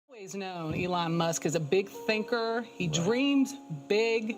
Always known Elon Musk is a big thinker. He dreams big.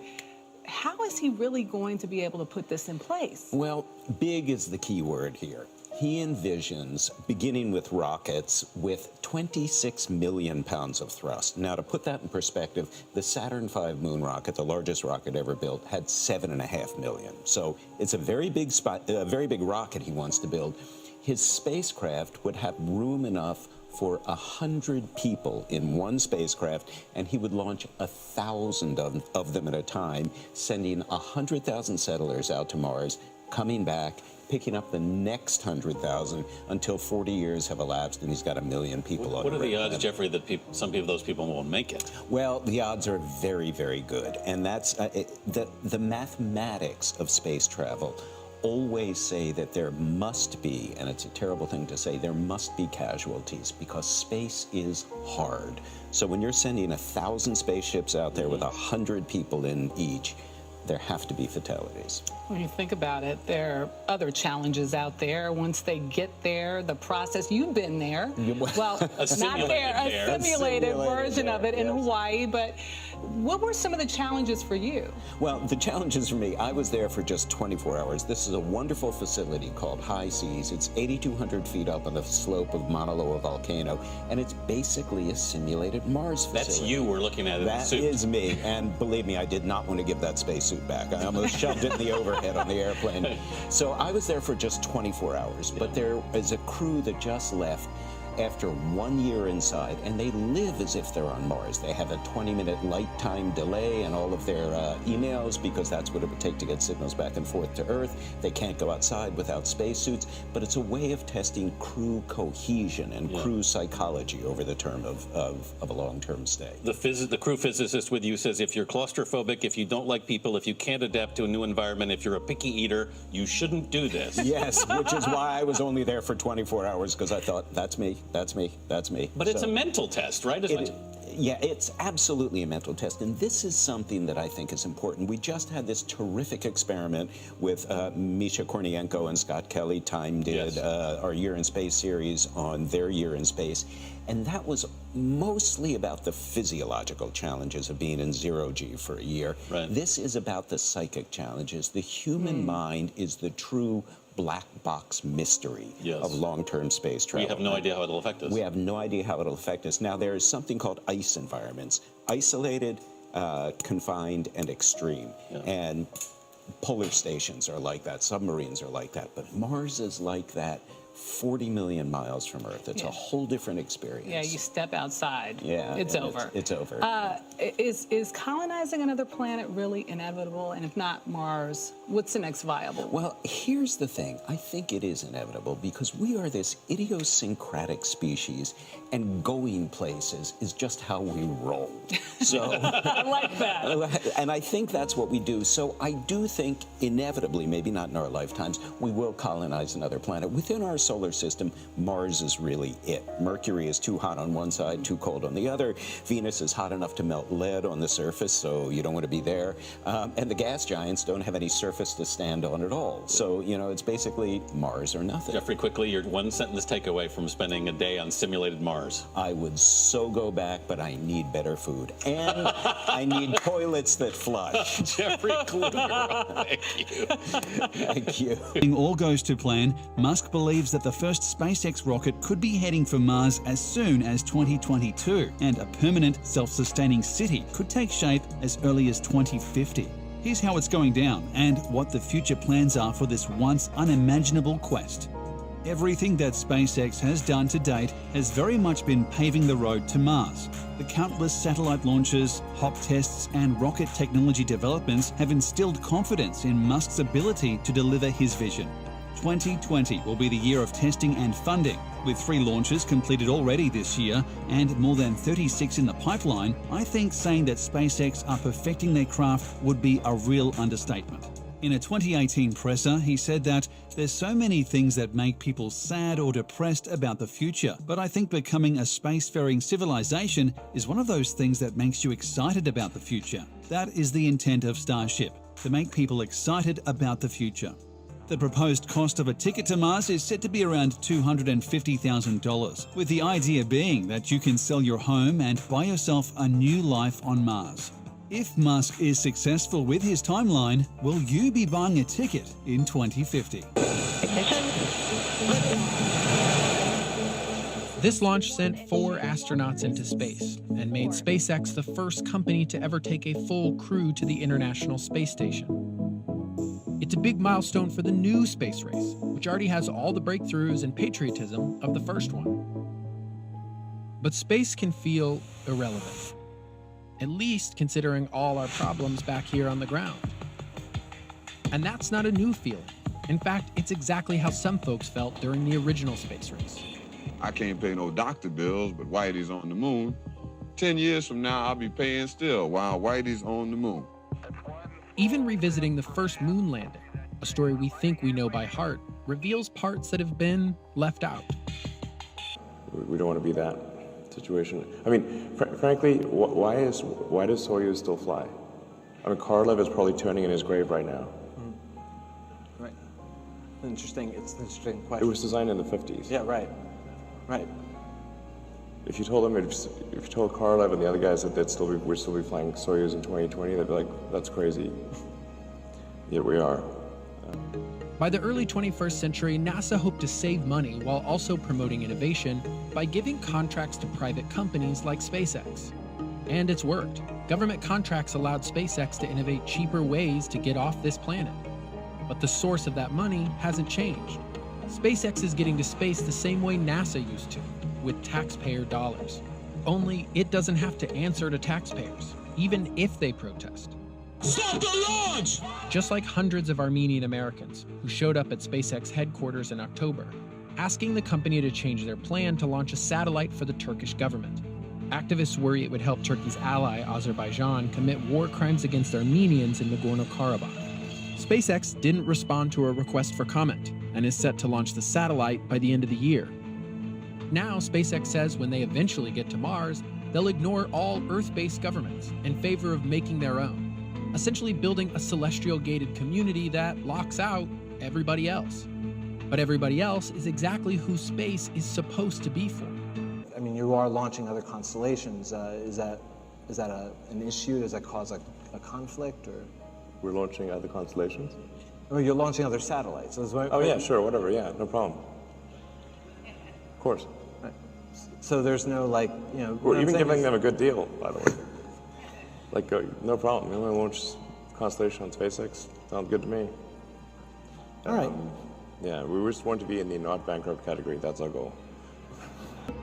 How is he really going to be able to put this in place? Well, big is the key word here. He envisions beginning with rockets with 26 million pounds of thrust. Now, to put that in perspective, the Saturn V moon rocket, the largest rocket ever built, had 7.5 million. So it's a very big rocket he wants to build. His spacecraft would have room enough for 100 people in one spacecraft, and he would launch 1,000 of them at a time, sending 100,000 settlers out to Mars, coming back, picking up the next 100,000 until 40 years have elapsed and he's got 1 million people on. What are the odds, Jeffrey, that some of those people won't make it? Well, the odds are very, very good, and that's the mathematics of space travel always say that there must be, and it's a terrible thing to say, there must be casualties because space is hard. So when you're sending 1,000 spaceships out there with 100 people in each, there have to be fatalities. When you think about it, there are other challenges out there. Once they get there, the process, you've been there. Well, a simulated version of it in Hawaii, but what were some of the challenges for you? Well, the challenges for me, I was there for just 24 hours. This is a wonderful facility called High Seas. It's 8,200 feet up on the slope of Mauna Loa volcano, and it's basically a simulated Mars facility. That's you we're looking at in the suit. That is me, and believe me, I did not want to give that spacesuit back. I almost shoved it in the overhead on the airplane. So I was there for just 24 hours, but there is a crew that just left after 1 year inside, and they live as if they're on Mars. They have a 20-minute light time delay in all of their emails because that's what it would take to get signals back and forth to Earth. They can't go outside without spacesuits, but it's a way of testing crew cohesion and crew psychology over the term of a long-term stay. The crew physicist with you says if you're claustrophobic, if you don't like people, if you can't adapt to a new environment, if you're a picky eater, you shouldn't do this. Yes, which is why I was only there for 24 hours, because I thought, that's me. That's me. That's me. But it's a mental test, right? Yeah, it's absolutely a mental test, and this is something that I think is important. We just had this terrific experiment with Misha Kornienko and Scott Kelly. Time did our Year in Space series on their year in space, and that was mostly about the physiological challenges of being in zero-G for a year. Right. This is about the psychic challenges. The human mind is the true black box mystery of long-term space travel. We have no idea how it'll affect us. We have no idea how it'll affect us. Now, there is something called ice environments, isolated, confined, and extreme. And polar stations are like that, submarines are like that, but Mars is like that 40 million miles from Earth. It's a whole different experience. Yeah, you step outside. Yeah, it's over. It's over. Is colonizing another planet really inevitable? And if not Mars, what's the next viable? Well, here's the thing. I think it is inevitable because we are this idiosyncratic species, and going places is just how we roll. So I like that. And I think that's what we do. So I do think inevitably, maybe not in our lifetimes, we will colonize another planet. Within our solar system, Mars is really it. Mercury is too hot on one side, too cold on the other. Venus is hot enough to melt lead on the surface, so you don't want to be there. And the gas giants don't have any surface to stand on at all. So, you know, it's basically Mars or nothing. Jeffrey, quickly, your one sentence takeaway from spending a day on simulated Mars. I would so go back, but I need better food. And I need toilets that flush. Jeffrey Kluger, thank you. Thank you. If all goes to plan, Musk believes that the first SpaceX rocket could be heading for Mars as soon as 2022, and a permanent, self-sustaining city could take shape as early as 2050. Here's how it's going down and what the future plans are for this once unimaginable quest. Everything that SpaceX has done to date has very much been paving the road to Mars. The countless satellite launches, hop tests, and rocket technology developments have instilled confidence in Musk's ability to deliver his vision. 2020 will be the year of testing and funding. With 3 launches completed already this year and more than 36 in the pipeline, I think saying that SpaceX are perfecting their craft would be a real understatement. In a 2018 presser, he said that there's so many things that make people sad or depressed about the future, but I think becoming a spacefaring civilization is one of those things that makes you excited about the future. That is the intent of Starship, to make people excited about the future. The proposed cost of a ticket to Mars is said to be around $250,000, with the idea being that you can sell your home and buy yourself a new life on Mars. If Musk is successful with his timeline, will you be buying a ticket in 2050? This launch sent 4 astronauts into space and made SpaceX the first company to ever take a full crew to the International Space Station. It's a big milestone for the new space race, which already has all the breakthroughs and patriotism of the first one. But space can feel irrelevant, at least considering all our problems back here on the ground. And that's not a new feeling. In fact, it's exactly how some folks felt during the original space race. I can't pay no doctor bills, but Whitey's on the moon. 10 years from now, I'll be paying still while Whitey's on the moon. Even revisiting the first moon landing, a story we think we know by heart, reveals parts that have been left out. We don't want to be that situation. I mean, frankly, why does Soyuz still fly? I mean, Korolev is probably turning in his grave right now. Right. It's an interesting question. It was designed in the 50s. Yeah, right. Right. If you told them, if you told Korolev and the other guys that we'd still be flying Soyuz in 2020, they'd be like, that's crazy. Yet we are. By the early 21st century, NASA hoped to save money while also promoting innovation by giving contracts to private companies like SpaceX. And it's worked. Government contracts allowed SpaceX to innovate cheaper ways to get off this planet. But the source of that money hasn't changed. SpaceX is getting to space the same way NASA used to, with taxpayer dollars. Only it doesn't have to answer to taxpayers, even if they protest. Stop the launch! Just like hundreds of Armenian Americans who showed up at SpaceX headquarters in October, asking the company to change their plan to launch a satellite for the Turkish government. Activists worry it would help Turkey's ally, Azerbaijan, commit war crimes against Armenians in Nagorno-Karabakh. SpaceX didn't respond to a request for comment and is set to launch the satellite by the end of the year. Now, SpaceX says when they eventually get to Mars, they'll ignore all Earth-based governments in favor of making their own, essentially building a celestial gated community that locks out everybody else. But everybody else is exactly who space is supposed to be for. I mean, you are launching other constellations. Is that an issue? Does that cause a conflict, or? We're launching other constellations? Well, you're launching other satellites. Oh yeah, sure, whatever, yeah, no problem. Of course. Right. So there's no, like, you know... We're even giving them a good deal, by the way. Like, no problem. We want to launch constellation on SpaceX. Sounds good to me. All right. Yeah, we just want to be in the not bankrupt category. That's our goal.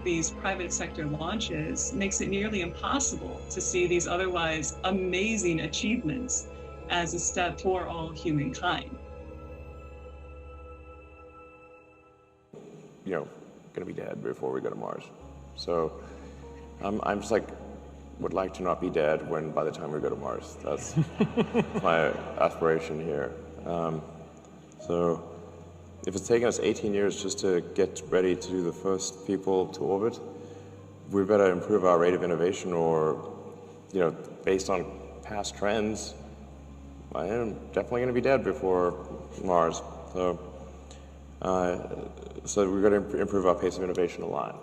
These private sector launches makes it nearly impossible to see these otherwise amazing achievements as a step for all humankind. You know, gonna be dead before we go to Mars. So I'm just like, would like to not be dead when by the time we go to Mars. That's my aspiration here. So if it's taken us 18 years just to get ready to do the first people to orbit, we better improve our rate of innovation, or, you know, based on past trends, I am definitely going to be dead before Mars. So, so we're going to improve our pace of innovation a lot.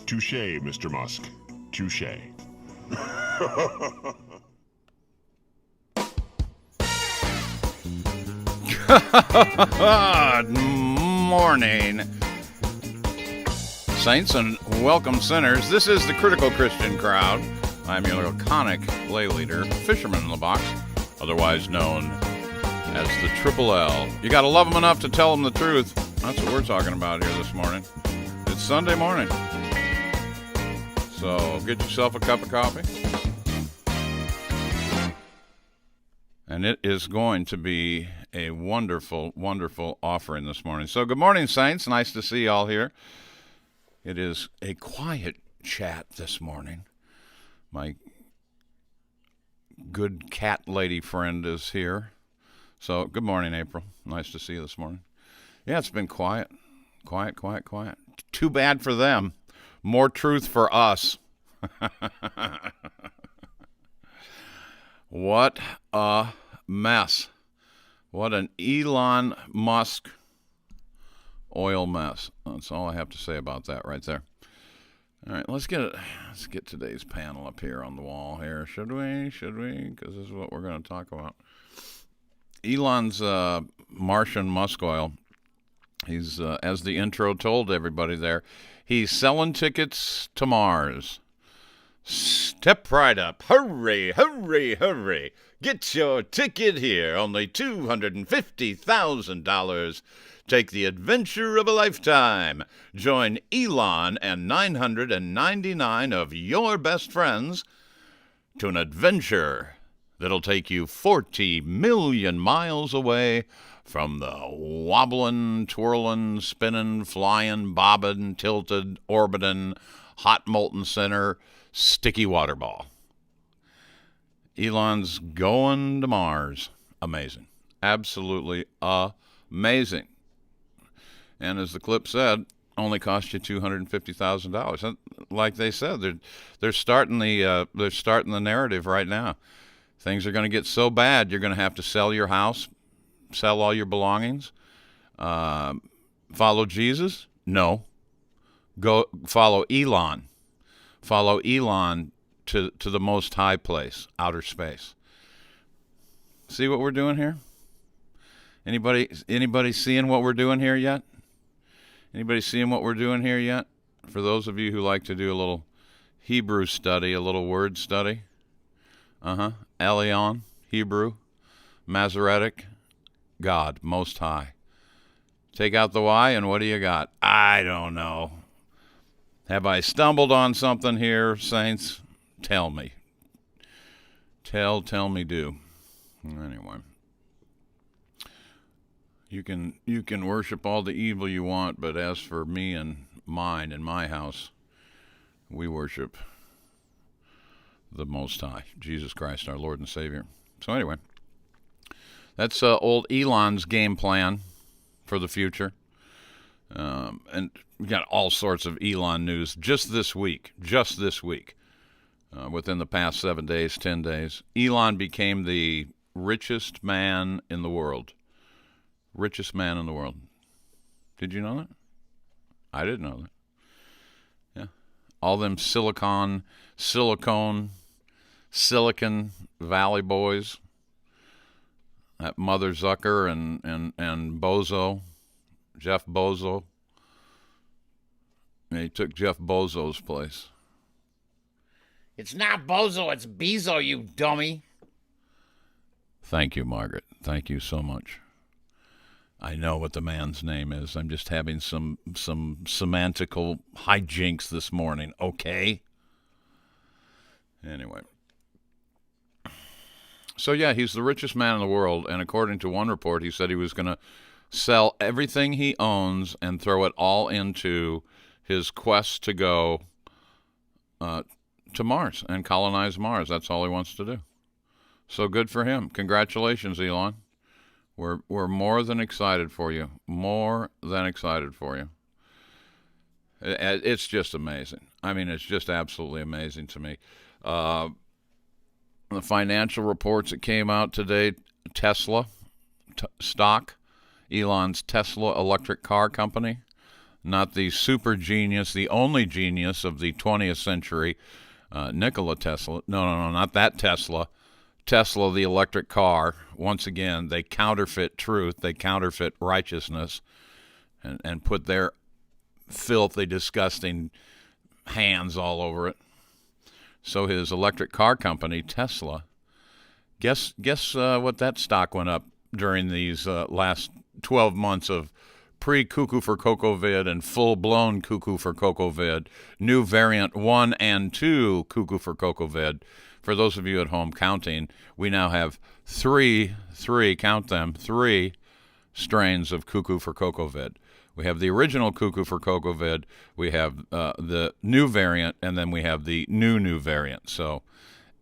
Touché, Mr. Musk. Touché. Good morning, saints and welcome sinners. This is the Critical Christian Crowd. I'm your laconic lay leader, Fisherman in the Box, otherwise known as the Triple L. You got to love them enough to tell them the truth. That's what we're talking about here this morning. It's Sunday morning. So get yourself a cup of coffee. And it is going to be a wonderful, wonderful offering this morning. So good morning, saints. Nice to see you all here. It is a quiet chat this morning. My good cat lady friend is here. So good morning, April. Nice to see you this morning. Yeah, it's been quiet. Quiet. Too bad for them. More truth for us. What a mess. What an Elon Musk oil mess. That's all I have to say about that right there. All right, let's get today's panel up here on the wall here. Should we? Because this is what we're going to talk about. Elon's Martian MuskOil. He's, as the intro told everybody there, he's selling tickets to Mars. Step right up. Hurry. Get your ticket here. Only $250,000. Take the adventure of a lifetime. Join Elon and 999 of your best friends to an adventure that'll take you 40 million miles away from the wobbling, twirling, spinning, flying, bobbing, tilted, orbiting, hot molten center, sticky water ball. Elon's going to Mars. Amazing. Absolutely amazing. And as the clip said, only cost you $250,000. Like they said, they're starting the narrative right now. Things are going to get so bad, you're going to have to sell your house, sell all your belongings. Follow Jesus? No. Go follow Elon. Follow Elon to the most high place, outer space. See what we're doing here? Anybody seeing what we're doing here yet? Anybody seeing what we're doing here yet? For those of you who like to do a little Hebrew study, a little word study. Elon, Hebrew, Masoretic, God, Most High. Take out the Y, and what do you got? I don't know. Have I stumbled on something here, saints? Tell me. Tell me do. Anyway. You can worship all the evil you want, but as for me and mine and my house, we worship the Most High, Jesus Christ, our Lord and Savior. So anyway, that's old Elon's game plan for the future. And we got all sorts of Elon news just this week. Within the past 7 days, 10 days, Elon became the richest man in the world. Richest man in the world. Did you know that? I didn't know that. Yeah. all them Silicon Valley boys, that Mother Zucker and Bozo, Jeff Bozo. And he took Jeff Bozo's place. It's not Bozo, it's Bezo, you dummy. Thank you, Margaret. Thank you so much. I know what the man's name is. I'm just having some semantical hijinks this morning, okay? Anyway. So, yeah, he's the richest man in the world, and according to one report, he said he was going to sell everything he owns and throw it all into his quest to go to Mars and colonize Mars. That's all he wants to do. So good for him. Congratulations, Elon. We're more than excited for you. More than excited for you. It's just amazing. I mean, it's just absolutely amazing to me. The financial reports that came out today, Tesla stock, Elon's Tesla electric car company, not the super genius, the only genius of the 20th century, Nikola Tesla. No, not that Tesla. Tesla, the electric car. Once again, they counterfeit truth, they counterfeit righteousness, and put their filthy, disgusting hands all over it. So his electric car company, Tesla, guess what that stock went up during these last 12 months of pre-cuckoo for cocoa vid and full-blown cuckoo for cocoa vid, new variant 1 and 2 cuckoo for cocoa vid. For those of you at home counting, we now have three strains of cuckoo for cocoa vid. We have the original cuckoo for cocoa vid, we have the new variant, and then we have the new variant. So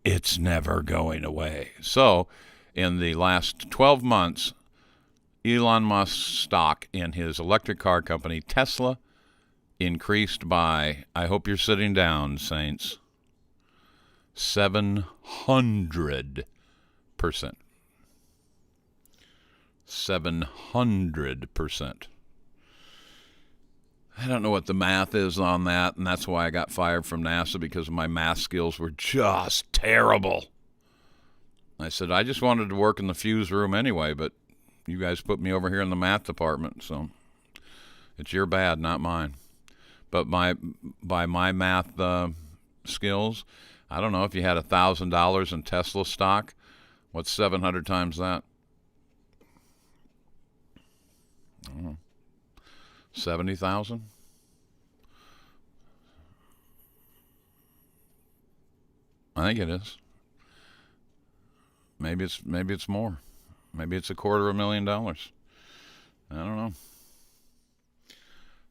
it's never going away. So in the last 12 months, Elon Musk's stock in his electric car company, Tesla, increased by, I hope you're sitting down, Saints, 700%. 700%. I don't know what the math is on that, and that's why I got fired from NASA, because my math skills were just terrible. I said, I just wanted to work in the fuse room anyway, but you guys put me over here in the math department, so it's your bad, not mine. But by my math skills, I don't know, if you had $1,000 in Tesla stock, what's 700 times that? I don't know. 70,000? I think it is. Maybe it's more. Maybe it's $250,000. I don't know.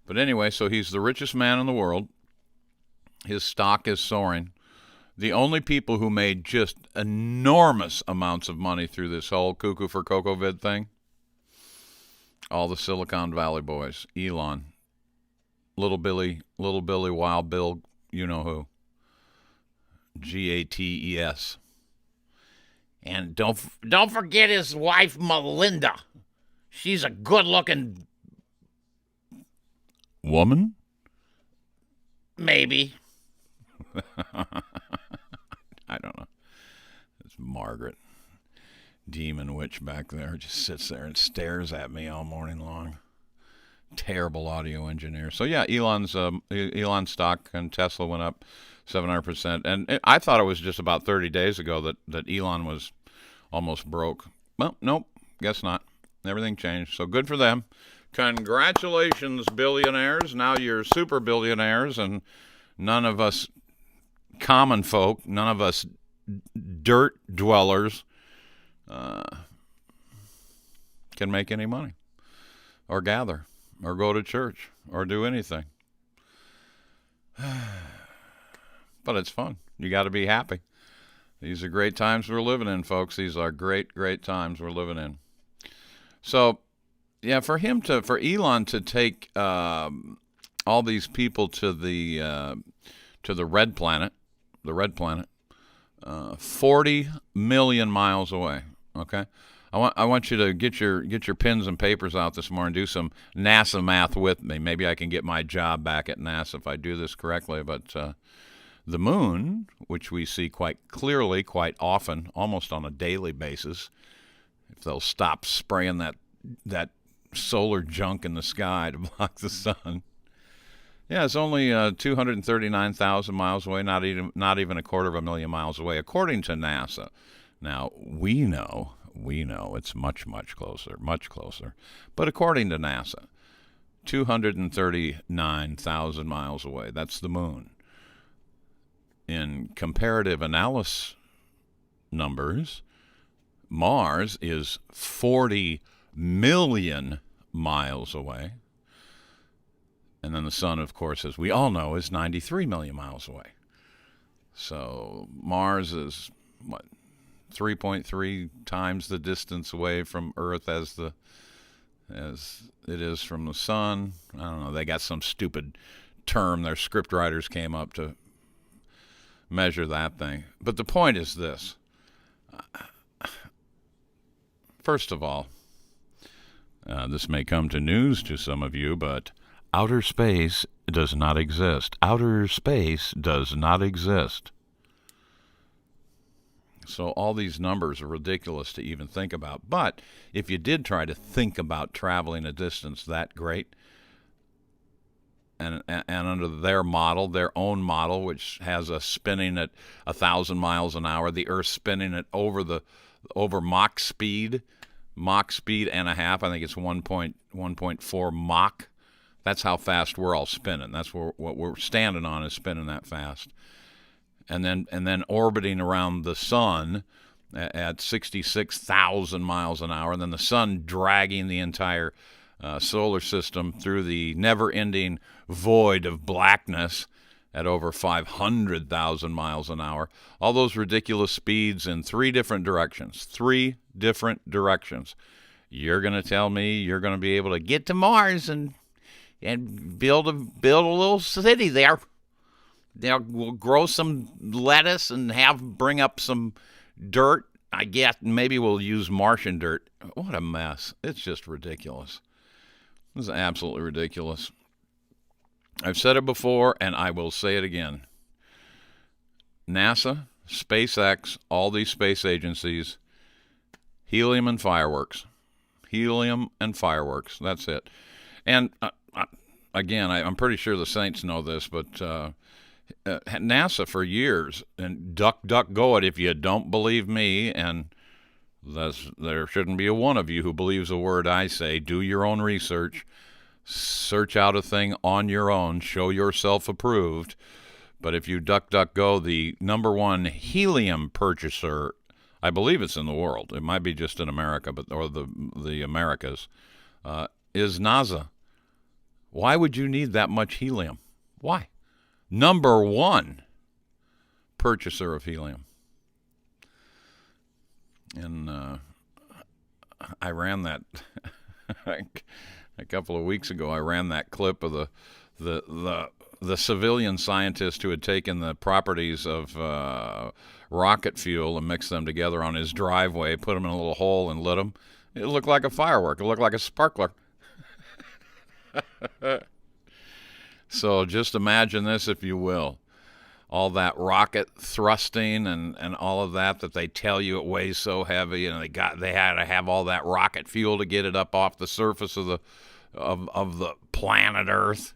But anyway, so he's the richest man in the world. His stock is soaring. The only people who made just enormous amounts of money through this whole cuckoo for cocoa vid thing, all the Silicon Valley boys, Elon, Little Billy, Wild Bill, you know who, Gates, and don't forget his wife Melinda. She's a good-looking woman. Maybe. I don't know. It's Margaret, demon witch back there, just sits there and stares at me all morning long. Terrible audio engineer. So yeah, Elon's stock and Tesla went up 700%, and I thought it was just about 30 days ago that Elon was almost broke. Well, nope, guess not. Everything changed. So good for them. Congratulations, billionaires. Now you're super billionaires, and none of us common folk, none of us dirt dwellers can make any money or gather or go to church or do anything. But it's fun. You got to be happy. These are great times we're living in, folks. These are great, great times we're living in. So, yeah, for Elon to take all these people to the red planet, 40 million miles away, okay? I want you to get your pens and papers out this morning. Do some NASA math with me. Maybe I can get my job back at NASA if I do this correctly. But the moon, which we see quite clearly, quite often, almost on a daily basis, if they'll stop spraying that solar junk in the sky to block the sun. Yeah, it's only 239,000 miles away, not even 250,000 miles away, according to NASA. Now, we know it's much, much closer. But according to NASA, 239,000 miles away. That's the moon. In comparative analysis numbers, Mars is 40 million miles away. And then the sun, of course, as we all know, is 93 million miles away. So Mars is, 3.3 times the distance away from Earth as it is from the sun. I don't know. They got some stupid term their script writers came up to measure that thing. But the point is this. First of all, this may come to news to some of you, but outer space does not exist. Outer space does not exist. So all these numbers are ridiculous to even think about. But if you did try to think about traveling a distance that great, and under their model, their own model, which has us spinning at 1,000 miles an hour, the Earth spinning at over Mach speed and a half. I think it's 1.4 Mach. That's how fast we're all spinning. That's what we're standing on is spinning that fast. And then orbiting around the sun at 66,000 miles an hour, and then the sun dragging the entire solar system through the never-ending void of blackness at over 500,000 miles an hour. All those ridiculous speeds in three different directions. You're going to tell me you're going to be able to get to Mars and build a little city there. We'll grow some lettuce and bring up some dirt. I guess maybe we'll use Martian dirt. What a mess. It's just ridiculous. This is absolutely ridiculous. I've said it before, and I will say it again. NASA, SpaceX, all these space agencies, helium and fireworks. That's it. And again, I'm pretty sure the Saints know this, but NASA for years, and duck go it if you don't believe me, and there shouldn't be a one of you who believes a word I say. Do your own research. Search out a thing on your own. Show yourself approved. But if you duck go, the number one helium purchaser, I believe it's in the world. It might be just in America, or the Americas, is NASA. Why would you need that much helium? Why? Number one purchaser of helium. And I ran that a couple of weeks ago. I ran that clip of the civilian scientist who had taken the properties of rocket fuel and mixed them together on his driveway, put them in a little hole and lit them. It looked like a firework. It looked like a sparkler. So just imagine this, if you will. All that rocket thrusting and all of that they tell you it weighs so heavy, and they had to have all that rocket fuel to get it up off the surface of the planet Earth.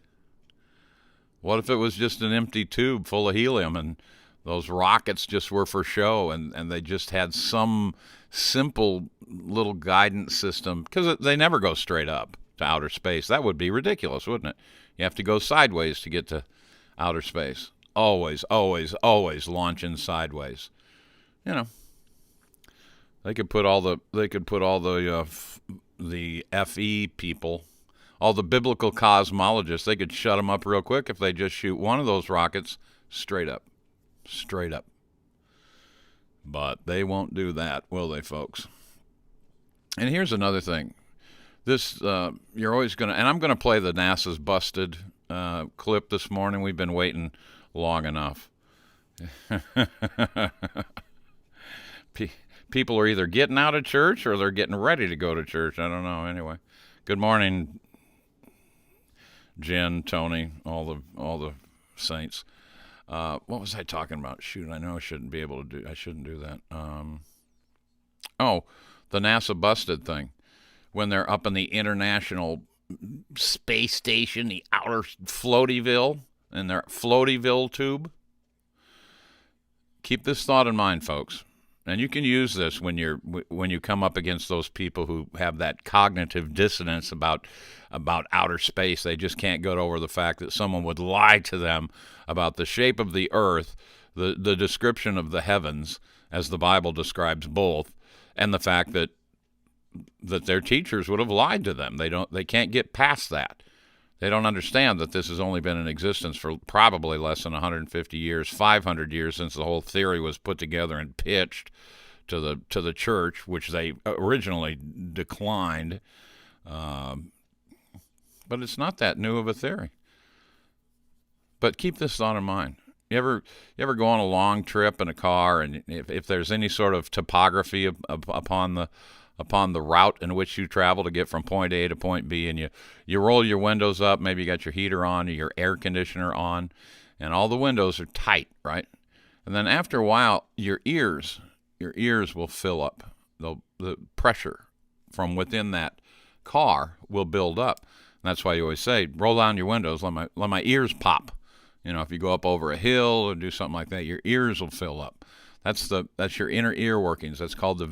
What if it was just an empty tube full of helium and those rockets just were for show, and they just had some simple little guidance system, because they never go straight up to outer space. That would be ridiculous, wouldn't it? You have to go sideways to get to outer space. Always launching sideways. You know, they could put all the FE people, all the biblical cosmologists. They could shut them up real quick if they just shoot one of those rockets straight up. But they won't do that, will they, folks? And here's another thing. This you're always going to, and I'm going to play the NASA's busted clip this morning. We've been waiting long enough. people are either getting out of church or they're getting ready to go to church. I don't know. Anyway, good morning, Jen, Tony, all the saints. What was I talking about? Shoot, I know I shouldn't do that. The NASA busted thing. When they're up in the International Space Station, the outer Floatyville, in their Floatyville tube. Keep this thought in mind, folks. And you can use this when you come up against those people who have that cognitive dissonance about outer space. They just can't get over the fact that someone would lie to them about the shape of the earth, the description of the heavens, as the Bible describes both, and the fact that their teachers would have lied to them. They can't get past that. They don't understand that this has only been in existence for probably less than 150 years, 500 years since the whole theory was put together and pitched to the church, which they originally declined. But it's not that new of a theory. But keep this thought in mind. You ever go on a long trip in a car, and if there's any sort of topography upon the route in which you travel to get from point A to point B, and you roll your windows up, maybe you got your heater on or your air conditioner on, and all the windows are tight, right? And then after a while, your ears will fill up. The pressure from within that car will build up. And that's why you always say, roll down your windows, let my ears pop. You know, if you go up over a hill or do something like that, your ears will fill up. That's your inner ear workings. That's called the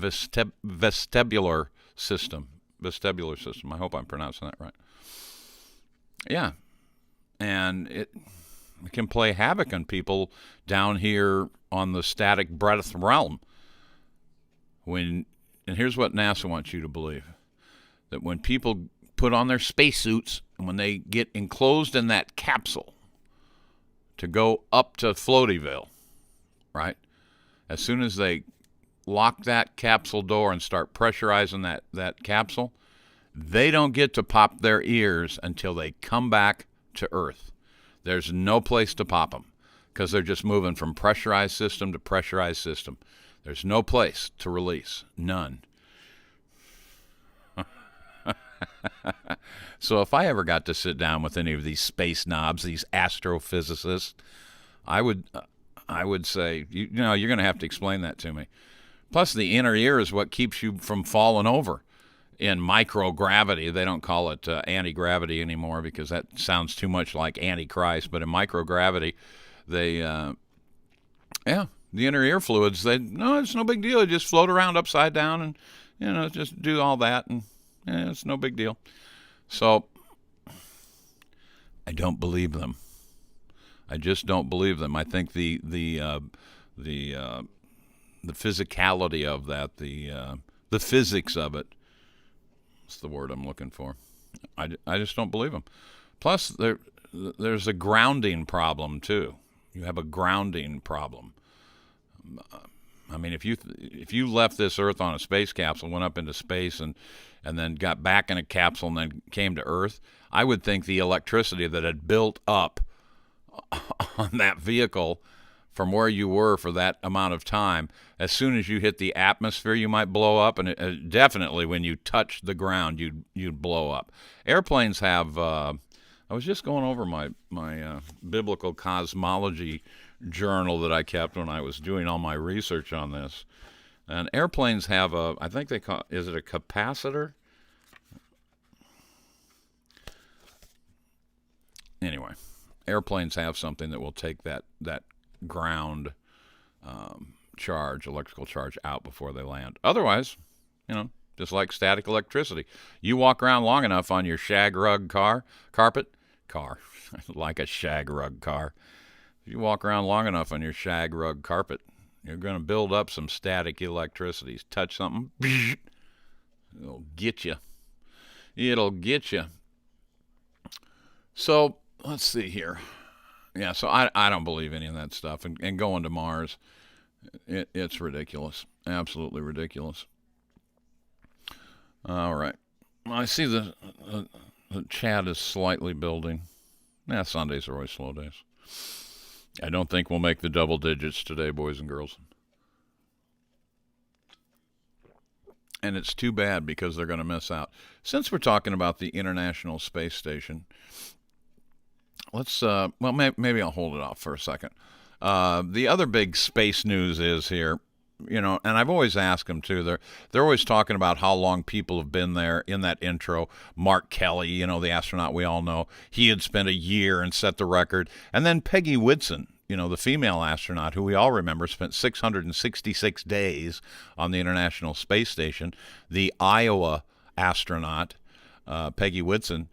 vestibular system. Vestibular system. I hope I'm pronouncing that right. Yeah. And it can play havoc on people down here on the static breath realm. And here's what NASA wants you to believe. That when people put on their spacesuits and when they get enclosed in that capsule to go up to Floatyville, right? As soon as they lock that capsule door and start pressurizing that capsule, they don't get to pop their ears until they come back to Earth. There's no place to pop them because they're just moving from pressurized system to pressurized system. There's no place to release. None. So if I ever got to sit down with any of these space knobs, these astrophysicists, I would say, you're going to have to explain that to me. Plus, the inner ear is what keeps you from falling over in microgravity. They don't call it anti-gravity anymore because that sounds too much like Antichrist. But in microgravity, the inner ear fluids, it's no big deal. They just float around upside down and, just do all that. And it's no big deal. So I don't believe them. I just don't believe them. I think the physicality of that, the physics of it, that's the word I'm looking for. I just don't believe them. Plus, there's a grounding problem too. You have a grounding problem. I mean, if you left this Earth on a space capsule, went up into space, and then got back in a capsule and then came to Earth, I would think the electricity that had built up on that vehicle from where you were for that amount of time, as soon as you hit the atmosphere, you might blow up, and definitely when you touch the ground, you'd blow up. Airplanes have. I was just going over my biblical cosmology journal that I kept when I was doing all my research on this, and airplanes have I think they call, is it a capacitor? Anyway. Airplanes have something that will take that ground electrical charge out before they land. Otherwise, just like static electricity, you walk around long enough on your shag rug carpet, like a shag rug car. If you walk around long enough on your shag rug carpet, you're going to build up some static electricity. Touch something, it'll get you. It'll get you. So. Let's see here. Yeah, so I don't believe any of that stuff. And going to Mars, it's ridiculous. Absolutely ridiculous. All right. I see the chat is slightly building. Sundays are always slow days. I don't think we'll make the double digits today, boys and girls. And it's too bad because they're going to miss out. Since we're talking about the International Space Station, let's, maybe I'll hold it off for a second. The other big space news is here, and I've always asked them too. They're always talking about how long people have been there in that intro. Mark Kelly, the astronaut we all know, he had spent a year and set the record. And then Peggy Whitson, the female astronaut who we all remember spent 666 days on the International Space Station, the Iowa astronaut, Peggy Whitson.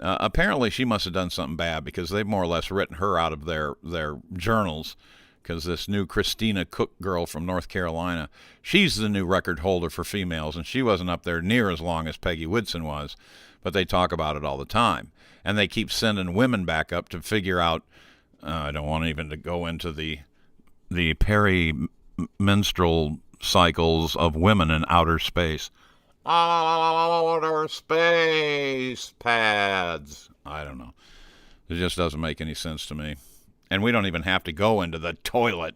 Apparently she must have done something bad because they've more or less written her out of their journals, because this new Christina Cook girl from North Carolina, she's the new record holder for females, and she wasn't up there near as long as Peggy Whitson was, but they talk about it all the time. And they keep sending women back up to figure out, I don't want even to go into the perimenstrual cycles of women in outer space. Outer space pads. I don't know. It just doesn't make any sense to me. And we don't even have to go into the toilet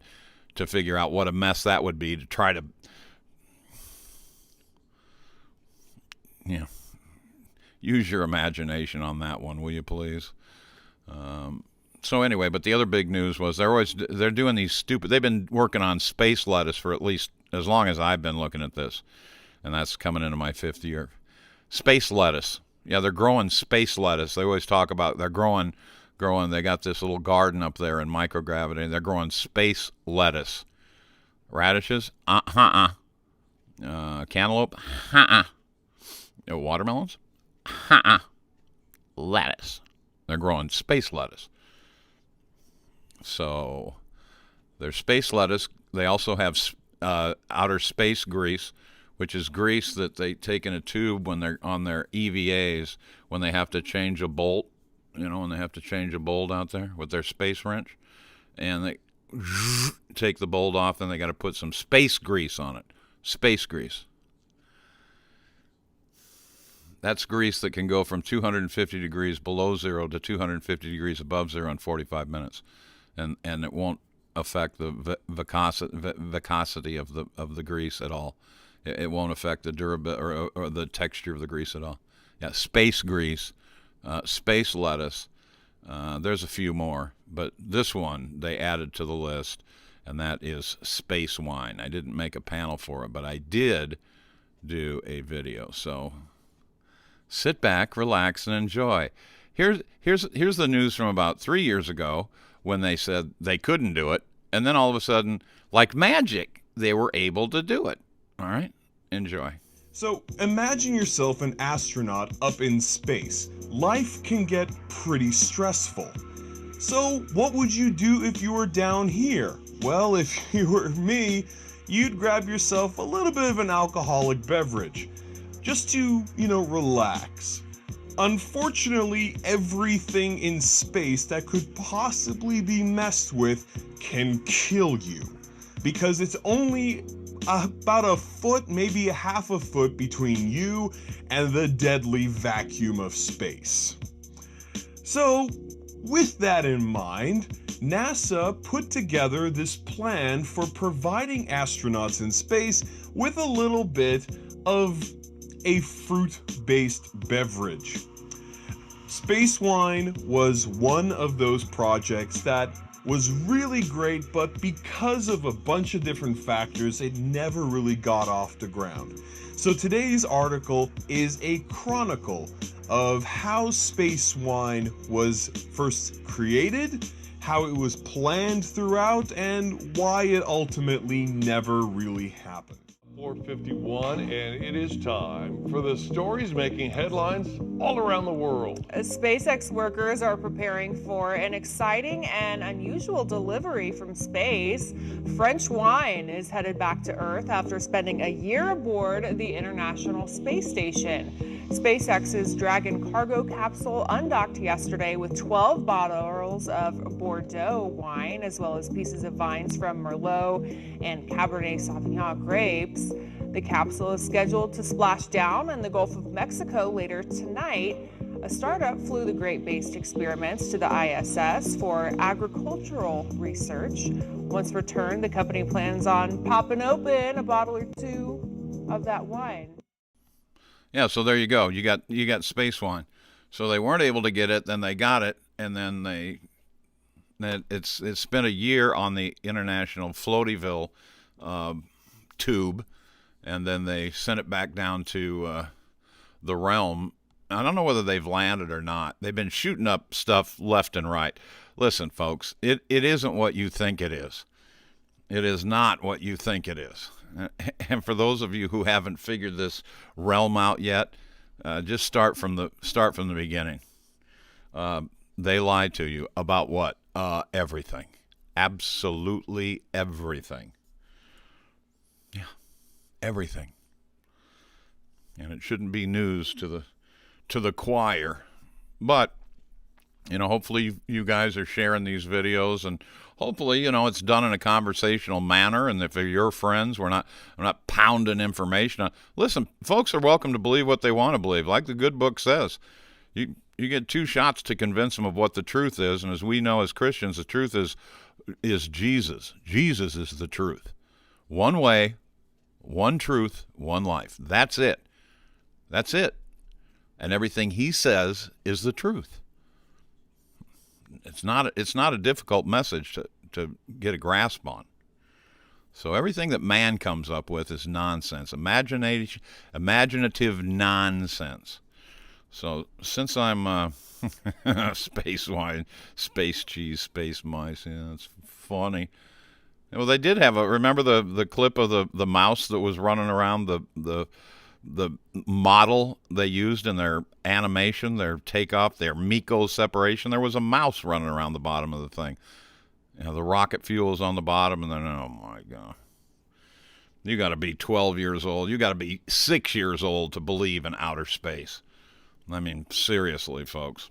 to figure out what a mess that would be to try to, use your imagination on that one, will you please? So anyway, but the other big news was they're doing these they've been working on space lettuce for at least as long as I've been looking at this. And that's coming into my 5th year. Space lettuce. Yeah, they're growing space lettuce. They always talk about they're growing. They got this little garden up there in microgravity. They're growing space lettuce. Radishes? Cantaloupe? Watermelons? Lettuce. They're growing space lettuce. So there's space lettuce. They also have outer space grease, which is grease that they take in a tube when they're on their EVAs, when they have to change a bolt, when they have to change a bolt out there with their space wrench. And they take the bolt off, and they got to put some space grease on it. Space grease. That's grease that can go from 250 degrees below zero to 250 degrees above zero in 45 minutes. And it won't affect the viscosity of the grease at all. It won't affect the durability or the texture of the grease at all. Yeah, space grease, space lettuce. There's a few more, but this one they added to the list, and that is space wine. I didn't make a panel for it, but I did do a video. So sit back, relax, and enjoy. Here's the news from about 3 years ago when they said they couldn't do it, and then all of a sudden, like magic, they were able to do it. All right, enjoy. So imagine yourself an astronaut up in space. Life can get pretty stressful. So what would you do if you were down here? Well, if you were me, you'd grab yourself a little bit of an alcoholic beverage, just to, relax. Unfortunately, everything in space that could possibly be messed with can kill you, because it's only about a foot, maybe a half a foot between you and the deadly vacuum of space. So, with that in mind, NASA put together this plan for providing astronauts in space with a little bit of a fruit-based beverage. Space wine was one of those projects that was really great, but because of a bunch of different factors, it never really got off the ground. So today's article is a chronicle of how space wine was first created, how it was planned throughout, and why it ultimately never really happened. 4:51, and it is time for the stories making headlines all around the world. SpaceX workers are preparing for an exciting and unusual delivery from space. French wine is headed back to Earth after spending a year aboard the International Space Station. SpaceX's Dragon cargo capsule undocked yesterday with 12 bottles of Bordeaux wine, as well as pieces of vines from Merlot and Cabernet Sauvignon grapes. The capsule is scheduled to splash down in the Gulf of Mexico later tonight. A startup flew the grape-based experiments to the ISS for agricultural research. Once returned, the company plans on popping open a bottle or two of that wine. Yeah, so there you go. You got space wine. So they weren't able to get it, then they got it, and then it's spent a year on the International Floatyville tube, and then they sent it back down to the realm. I don't know whether they've landed or not. They've been shooting up stuff left and right. Listen, folks, it isn't what you think it is. It is not what you think it is. And for those of you who haven't figured this realm out yet, just start from the beginning. They lied to you about what? Everything. Absolutely everything. Yeah, everything. And it shouldn't be news to the choir, but hopefully you guys are sharing these videos, and hopefully it's done in a conversational manner. And if they're your friends, I'm not pounding information. Listen, folks are welcome to believe what they want to believe, like the good book says. You get 2 shots to convince them of what the truth is, and as we know as Christians, the truth is Jesus. Jesus is the truth. One way, one truth, one life. That's it. That's it. And everything he says is the truth. It's not a difficult message to get a grasp on. So everything that man comes up with is nonsense, imaginative nonsense. So since I'm space wine, space cheese, space mice, yeah, it's funny. Well, they did have remember the clip of the mouse that was running around the model they used in their animation, their takeoff, their MECO separation? There was a mouse running around the bottom of the thing. The rocket fuel is on the bottom, and then, oh my God. You got to be 12 years old. You got to be 6 years old to believe in outer space. I mean, seriously, folks.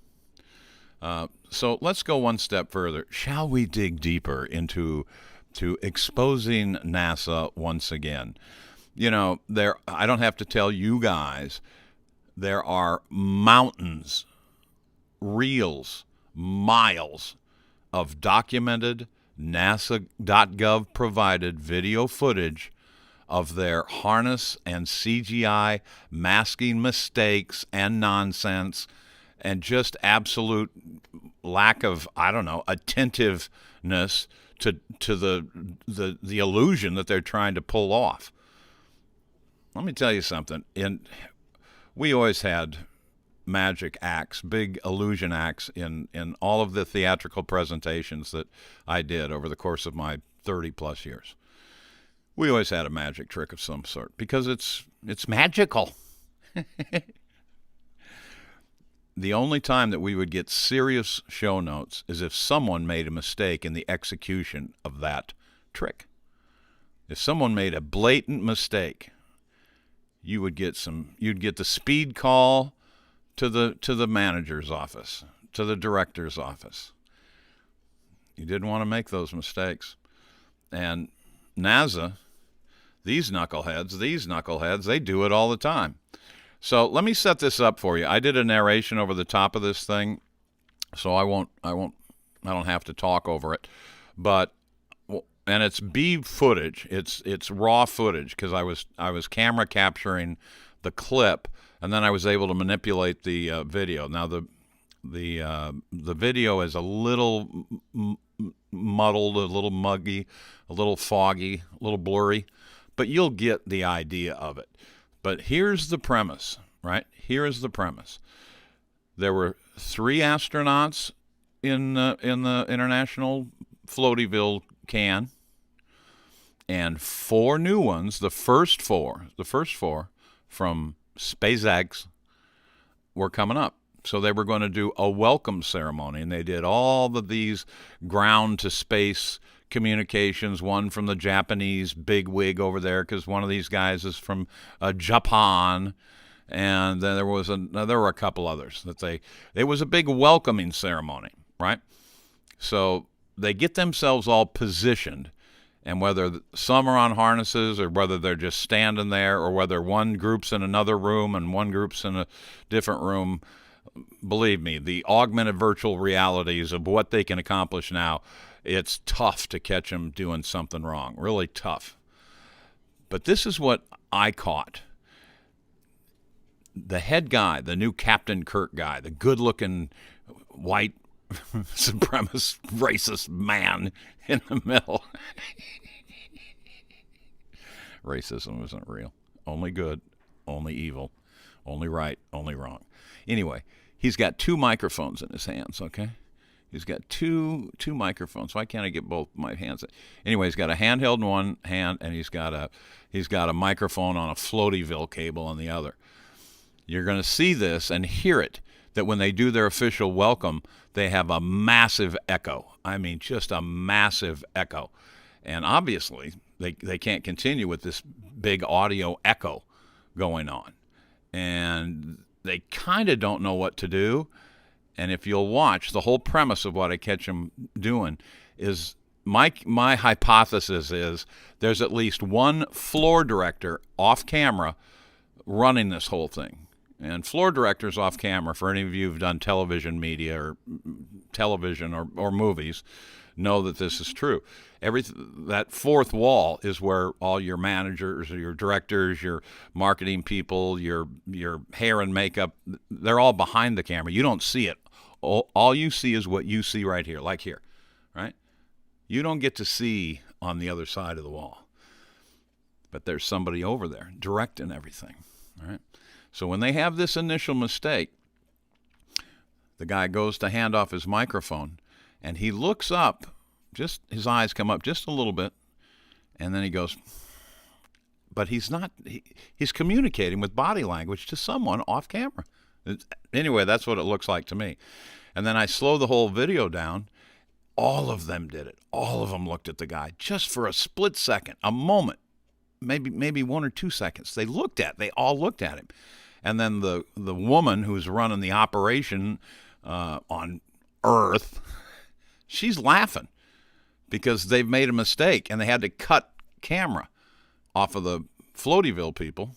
So let's go one step further. Shall we dig deeper into exposing NASA once again? I don't have to tell you guys, there are mountains, reels, miles of documented NASA.gov provided video footage of their harness and CGI masking mistakes and nonsense and just absolute lack of, attentiveness to the illusion that they're trying to pull off. Let me tell you something. We always had magic acts, big illusion acts in all of the theatrical presentations that I did over the course of my 30-plus years. We always had a magic trick of some sort because it's magical. The only time that we would get serious show notes is if someone made a mistake in the execution of that trick. If someone made a blatant mistake, you'd get the speed call to the manager's office, to the director's office. You didn't want to make those mistakes. And NASA, these knuckleheads, they do it all the time. So let me set this up for you. I did a narration over the top of this thing, so I don't have to talk over it. But and it's B footage. It's raw footage because I was camera capturing the clip, and then I was able to manipulate the video. Now the video is a little muddled, a little muggy, a little foggy, a little blurry, but you'll get the idea of it. But here's the premise, right? Here is the premise. There were 3 astronauts in the International Floatyville can, and 4 new ones. The first four from SpaceX were coming up. So they were going to do a welcome ceremony, and they did all of these ground to space communications, one from the Japanese bigwig over there, because one of these guys is from Japan, and then there were a couple others it was a big welcoming ceremony, right? So they get themselves all positioned, and whether some are on harnesses or whether they're just standing there or whether one group's in another room and one group's in a different room, believe me, the augmented virtual realities of what they can accomplish now, it's tough to catch them doing something wrong, really tough. But this is what I caught. the head guy, the new Captain Kirk guy, the good-looking white supremacist racist man in the middle. Racism isn't real. Only good, only evil, only right, only wrong. Anyway, he's got 2 microphones in his hands, okay? He's got two microphones. Why can't I get both my hands? Anyway, he's got a handheld in one hand, and he's got a microphone on a Floatyville cable on the other. You're going to see this and hear it, that when they do their official welcome, they have a massive echo. I mean, just a massive echo. And obviously, they can't continue with this big audio echo going on. And they kind of don't know what to do. And if you'll watch, the whole premise of what I catch them doing is, my hypothesis is there's at least one floor director off camera running this whole thing. And floor directors off camera, for any of you who've done television media or television or movies, know that this is true. That fourth wall is where all your managers, your directors, your marketing people, your hair and makeup, they're all behind the camera. You don't see it. All you see is what you see right here, like here, right? You don't get to see on the other side of the wall. But there's somebody over there directing everything, all right? So when they have this initial mistake, the guy goes to hand off his microphone, and he looks up, just his eyes come up just a little bit, and then he goes, but he's not, he's communicating with body language to someone off camera. Anyway, that's what it looks like to me. And then I slow the whole video down. All of them did it. All of them looked at the guy just for a split second, a moment, maybe 1 or 2 seconds. They all looked at him. And then the woman who's running the operation on Earth, she's laughing because they've made a mistake and they had to cut camera off of the Floatyville people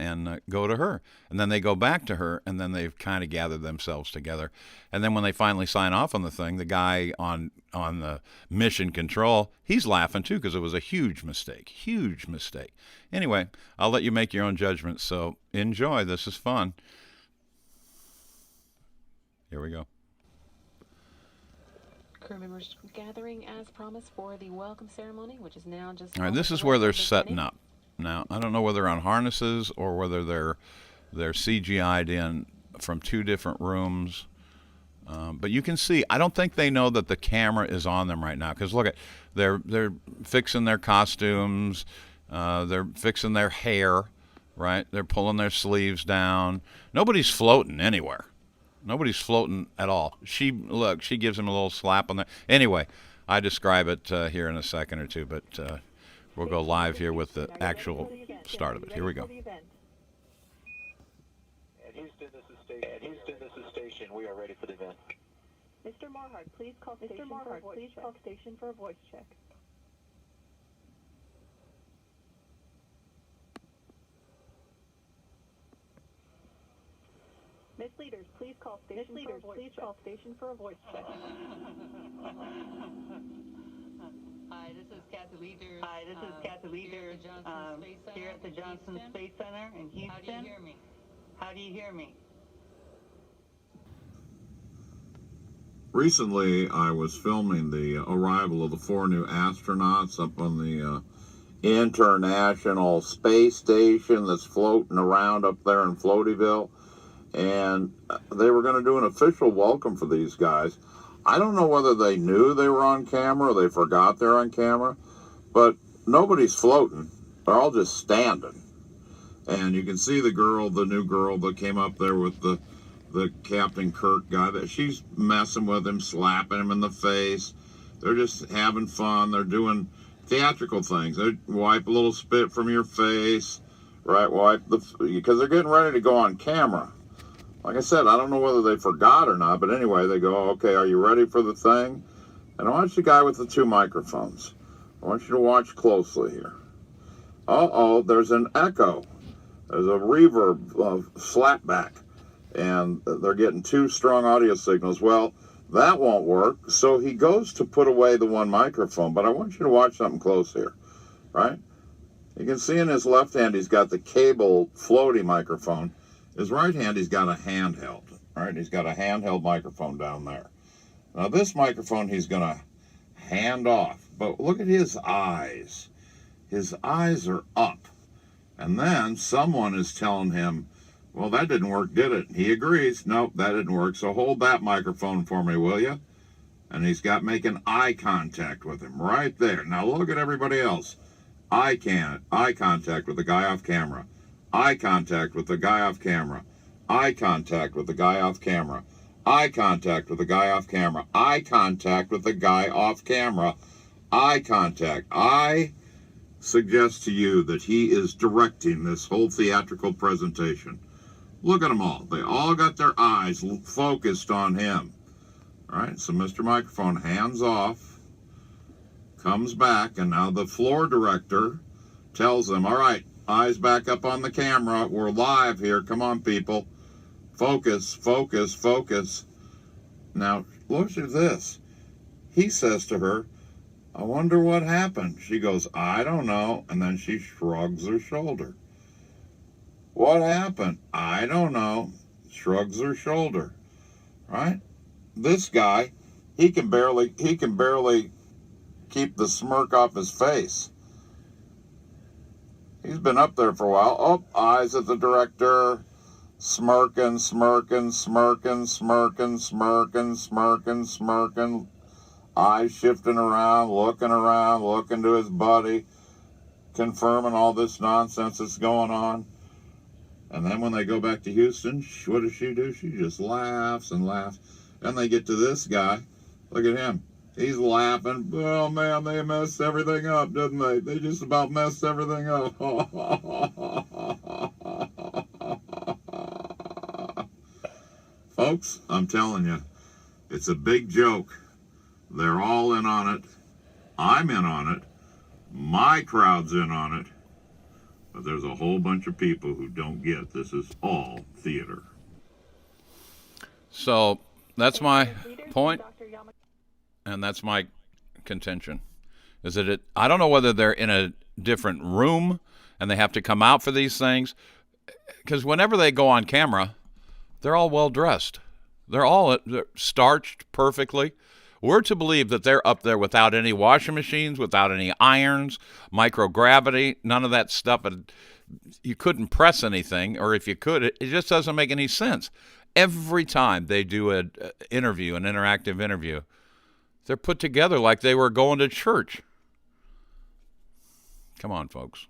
and go to her. And then they go back to her, and then they've kind of gathered themselves together. And then when they finally sign off on the thing, the guy on the mission control, he's laughing too because it was a huge mistake. Anyway, I'll let you make your own judgment, so enjoy. This is fun. Here we go. Crew members gathering as promised for the welcome ceremony, which is now just... All right, this is where they're setting up. Now, I don't know whether they're on harnesses or whether they're CGI'd in from 2 different rooms. But you can see, I don't think they know that the camera is on them right now. Because look at, they're fixing their costumes, they're fixing their hair, right? They're pulling their sleeves down. Nobody's floating anywhere. Nobody's floating at all. She gives him a little slap on the... Anyway, I describe it here in a second or two, but... we'll go live here with the actual start of it. Here we go. At Houston, this is station. We are ready for the event. Mr. Marhart, please call station for a voice check. Miss Leaders, please call station for a voice check. Hi, this is Kathy Leaders. Here at the Johnson Space Center in Houston. How do you hear me? Recently, I was filming the arrival of the 4 new astronauts up on the International Space Station that's floating around up there in Floatyville. And they were going to do an official welcome for these guys. I don't know whether they knew they were on camera or they forgot they're on camera, but nobody's floating. They're all just standing. And you can see the new girl that came up there with the Captain Kirk guy, that she's messing with him, slapping him in the face. They're just having fun. They're doing theatrical things. They wipe a little spit from your face, right? Because they're getting ready to go on camera. Like I said, I don't know whether they forgot or not, but anyway, they go, okay, are you ready for the thing? And I want the guy with the 2 microphones. I want you to watch closely here. Uh-oh, there's an echo. There's a reverb slapback, and they're getting 2 strong audio signals. Well, that won't work, so he goes to put away the 1 microphone, but I want you to watch something close here, right? You can see in his left hand he's got the cable floaty microphone. His right hand, he's got a handheld, right? He's got a handheld microphone down there. Now, this microphone he's going to hand off. But look at his eyes. His eyes are up. And then someone is telling him, well, that didn't work, did it? He agrees. Nope, that didn't work. So hold that microphone for me, will you? And he's got making eye contact with him right there. Now, look at everybody else. Eye contact with the guy off camera. Eye contact with the guy off camera. Eye contact with the guy off camera. Eye contact with the guy off camera. Eye contact with the guy off camera. Eye contact. I suggest to you that he is directing this whole theatrical presentation. Look at them all. They all got their eyes focused on him. All right, so Mr. Microphone hands off, comes back, and now the floor director tells them, all right, eyes back up on the camera. We're live here. Come on, people. Focus, focus, focus. Now, look at this. He says to her, I wonder what happened. She goes, I don't know. And then she shrugs her shoulder. What happened? I don't know. Shrugs her shoulder. Right? This guy, he can barely keep the smirk off his face. He's been up there for a while. Oh, eyes at the director. Smirking, smirking, smirking, smirking, smirking, smirking, smirking. Eyes shifting around, looking to his buddy, confirming all this nonsense that's going on. And then when they go back to Houston, what does she do? She just laughs and laughs. And they get to this guy. Look at him. He's laughing. Oh, man, they messed everything up, didn't they? They just about messed everything up. Folks, I'm telling you, it's a big joke. They're all in on it. I'm in on it. My crowd's in on it. But there's a whole bunch of people who don't get this is all theater. So that's my point, and that's my contention. Is that I don't know whether they're in a different room and they have to come out for these things, because whenever they go on camera, they're all well dressed. They're starched perfectly. We're to believe that they're up there without any washing machines, without any irons, microgravity, none of that stuff. You couldn't press anything, or if you could, it just doesn't make any sense. Every time they do an interactive interview, they're put together like they were going to church. Come on, folks.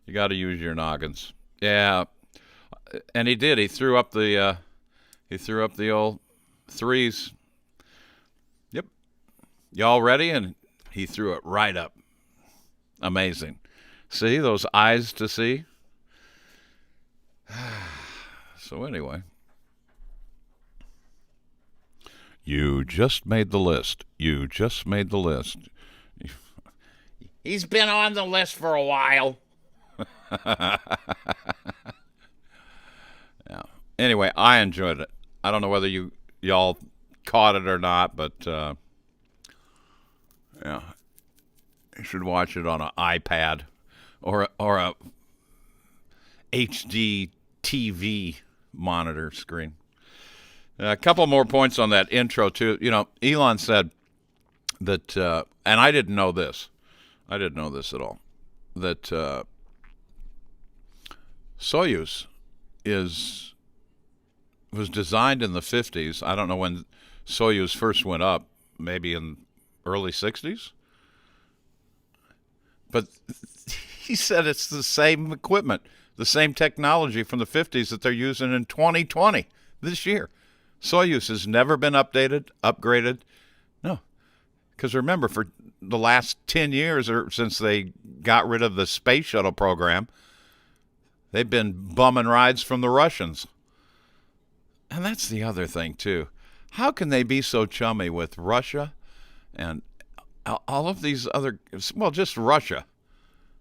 You got to use your noggins. Yeah, and he did. He threw up the old threes. Yep. Y'all ready? And he threw it right up. Amazing. See those eyes to see? So anyway. You just made the list. You just made the list. He's been on the list for a while. Yeah. Anyway, I enjoyed it. I don't know whether y'all caught it or not, but yeah, you should watch it on an iPad or a HD TV monitor screen. A couple more points on that intro too. You know, Elon said that, and I didn't know this. I didn't know this at all. That Soyuz was designed in the 50s. I don't know when Soyuz first went up, maybe in early 60s. But he said it's the same equipment, the same technology from the 50s that they're using in 2020, this year. Soyuz has never been updated, upgraded. No. Because remember, for the last 10 years, or since they got rid of the space shuttle program, they've been bumming rides from the Russians. And that's the other thing, too. How can they be so chummy with Russia and all of these other, well, just Russia?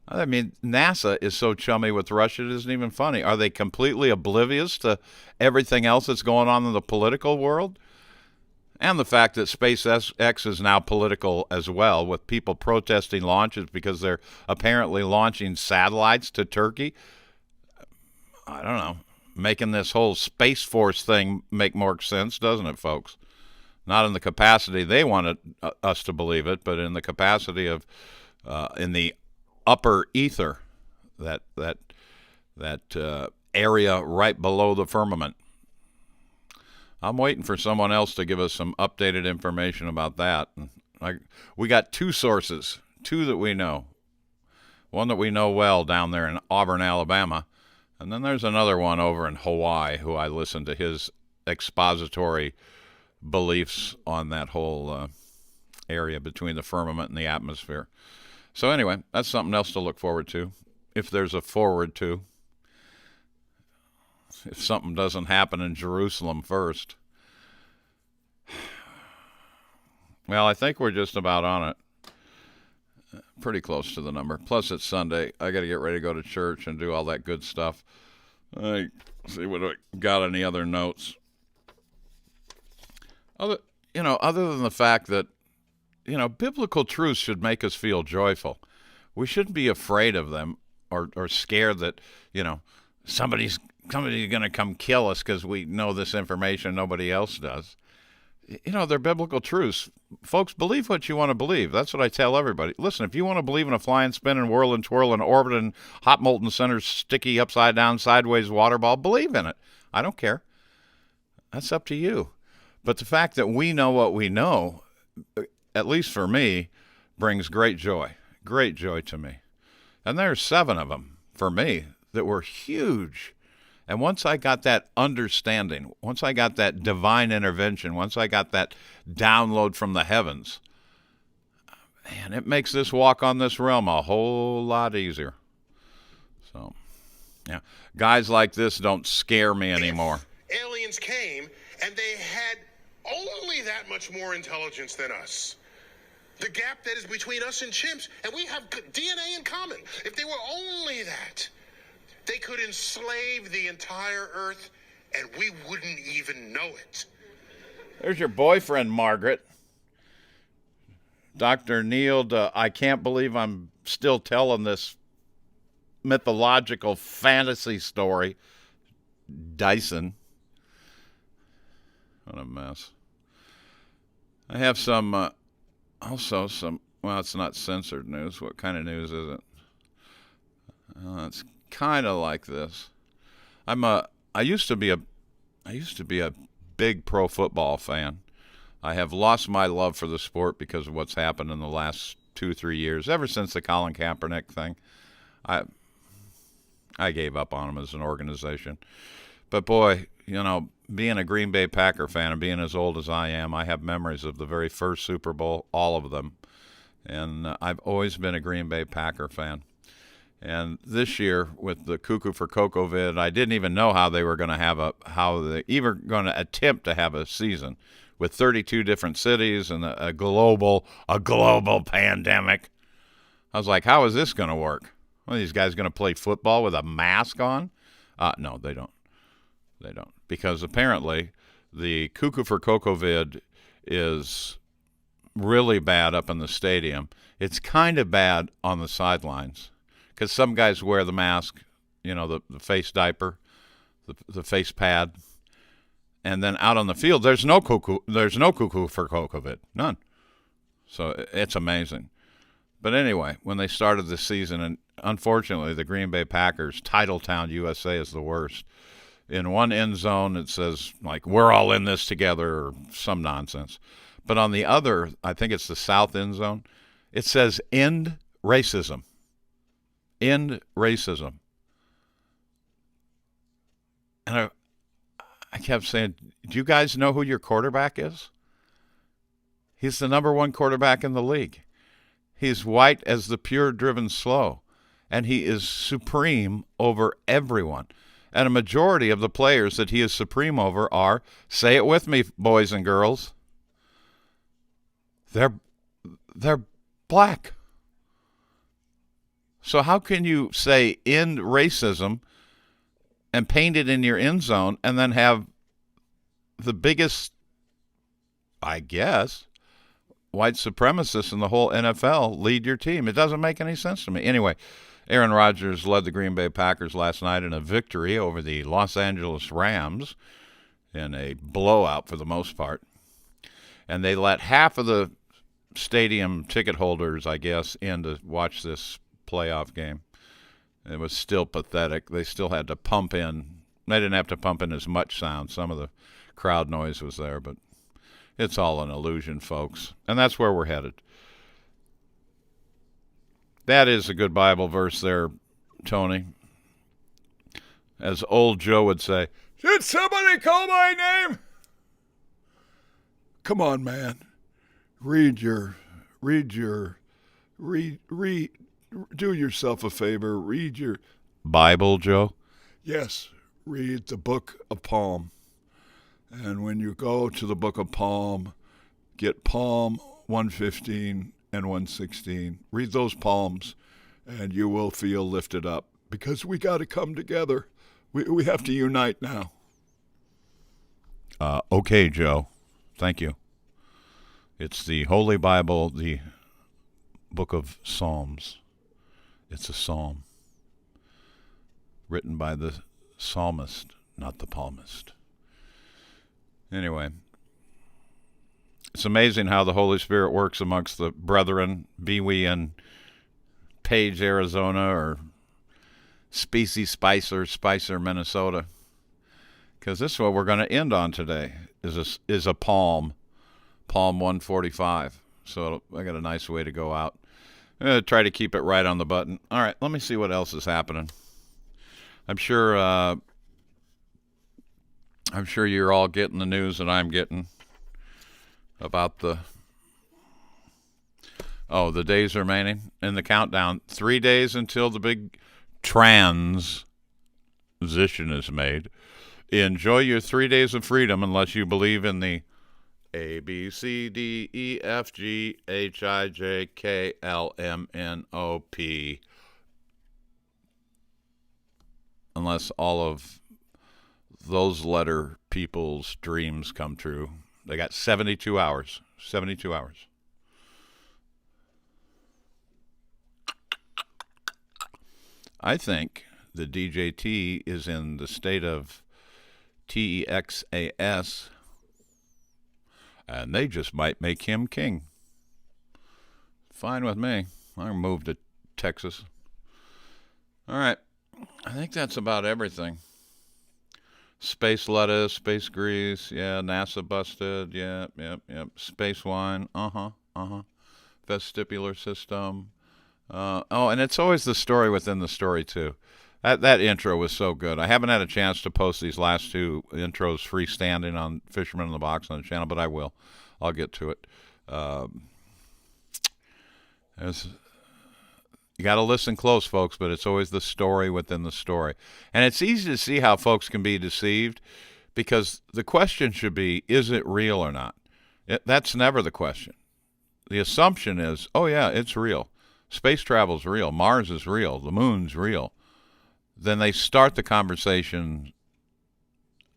I mean, NASA is so chummy with Russia, it isn't even funny. Are they completely oblivious to everything else that's going on in the political world? And the fact that SpaceX is now political as well, with people protesting launches because they're apparently launching satellites to Turkey. I don't know. making this whole Space Force thing make more sense, doesn't it, folks? Not in the capacity they wanted us to believe it, but in the capacity of in the upper ether, that area right below the firmament. I'm waiting for someone else to give us some updated information about that. We got two sources, two that we know. One that we know well down there in Auburn, Alabama, and then there's another one over in Hawaii who I listened to his expository beliefs on that whole area between the firmament and the atmosphere. So anyway, that's something else to look forward to, if there's a forward to. If something doesn't happen in Jerusalem first. Well, I think we're just about on it. Pretty close to the number. Plus, it's Sunday. I got to get ready to go to church and do all that good stuff. I see what I got. Any other notes? Other than the fact that, biblical truths should make us feel joyful. We shouldn't be afraid of them or scared that, somebody's going to come kill us because we know this information nobody else does. They're biblical truths. Folks, believe what you want to believe. That's what I tell everybody. Listen, if you want to believe in a flying, spinning, whirling, twirling, orbiting, hot molten center, sticky, upside down, sideways water ball, believe in it. I don't care. That's up to you. But the fact that we know what we know, at least for me, brings great joy to me. And there's 7 of them for me that were huge. And once I got that understanding, once I got that divine intervention, once I got that download from the heavens, man, it makes this walk on this realm a whole lot easier. So, yeah, guys like this don't scare me anymore. Aliens came and they had only that much more intelligence than us. The gap that is between us and chimps, and we have DNA in common. If they were only that, they could enslave the entire earth, and we wouldn't even know it. There's your boyfriend, Margaret. Dr. Neil, I can't believe I'm still telling this mythological fantasy story. Dyson. What a mess. I have some, also some, well, it's not censored news. What kind of news is it? It's kind of like this. I used to be a big pro football fan. I have lost my love for the sport because of what's happened in the last 2-3 years. Ever since the Colin Kaepernick thing, I gave up on them as an organization. But boy, being a Green Bay Packer fan and being as old as I am, I have memories of the very first Super Bowl, all of them. And I've always been a Green Bay Packer fan. And this year, with the Cuckoo for Cocoa vid, I didn't even know how they were going to how they even going to attempt to have a season with 32 different cities and a global pandemic. I was like, how is this going to work? Well, these guys going to play football with a mask on? No, they don't. They don't. Because apparently the Cuckoo for Cocoa vid is really bad up in the stadium. It's kind of bad on the sidelines. Because some guys wear the mask, the face diaper, the face pad, and then out on the field, there's no cuckoo for COVID, none. So it's amazing. But anyway, when they started the season, and unfortunately, the Green Bay Packers, Titletown, USA, is the worst. In one end zone, it says like we're all in this together, or some nonsense. But on the other, I think it's the south end zone, it says end racism. End racism. And I kept saying, do you guys know who your quarterback is? He's the number 1 quarterback in the league. He's white as the pure driven slow, and he is supreme over everyone. And a majority of the players that he is supreme over are, say it with me, boys and girls, they're black. So how can you say end racism and paint it in your end zone and then have the biggest, I guess, white supremacists in the whole NFL lead your team? It doesn't make any sense to me. Anyway, Aaron Rodgers led the Green Bay Packers last night in a victory over the Los Angeles Rams in a blowout for the most part. And they let half of the stadium ticket holders, I guess, in to watch this playoff game. It was still pathetic. They still had to pump in. They didn't have to pump in as much sound. Some of the crowd noise was there, but it's all an illusion, folks. And that's where we're headed. That is a good Bible verse there, Tony. As old Joe would say, did somebody call my name? Come on, man. Do yourself a favor. Read your Bible, Joe. Yes, read the book of Psalm. And when you go to the book of Psalm, get Psalm 115 and 116. Read those psalms, and you will feel lifted up. Because we got to come together. We have to unite now. Okay, Joe. Thank you. It's the Holy Bible, the book of Psalms. It's a psalm written by the psalmist, not the palmist. Anyway, it's amazing how the Holy Spirit works amongst the brethren, be we in Page, Arizona, or Spicer, Minnesota. Because this is what we're going to end on today, is a Psalm 145. So I got a nice way to go out. I'm going to try to keep it right on the button. All right, let me see what else is happening. I'm sure you're all getting the news that I'm getting about the days remaining in the countdown. 3 days until the big transition is made. Enjoy your 3 days of freedom unless you believe in the A, B, C, D, E, F, G, H, I, J, K, L, M, N, O, P. Unless all of those letter people's dreams come true. They got 72 hours. 72 hours. I think the DJT is in the state of TEXAS, and they just might make him king. Fine with me. I'll move to Texas. All right. I think that's about everything. Space lettuce, space grease, yeah, NASA busted, yep. Space wine, vestibular system. And it's always the story within the story, too. That intro was so good. I haven't had a chance to post these last two intros freestanding on Fisherman in the Box on the channel, but I will. I'll get to it. You got to listen close, folks, but it's always the story within the story. And it's easy to see how folks can be deceived because the question should be, is it real or not? That's never the question. The assumption is, oh, yeah, it's real. Space travel's real. Mars is real. The moon's real. Then they start the conversation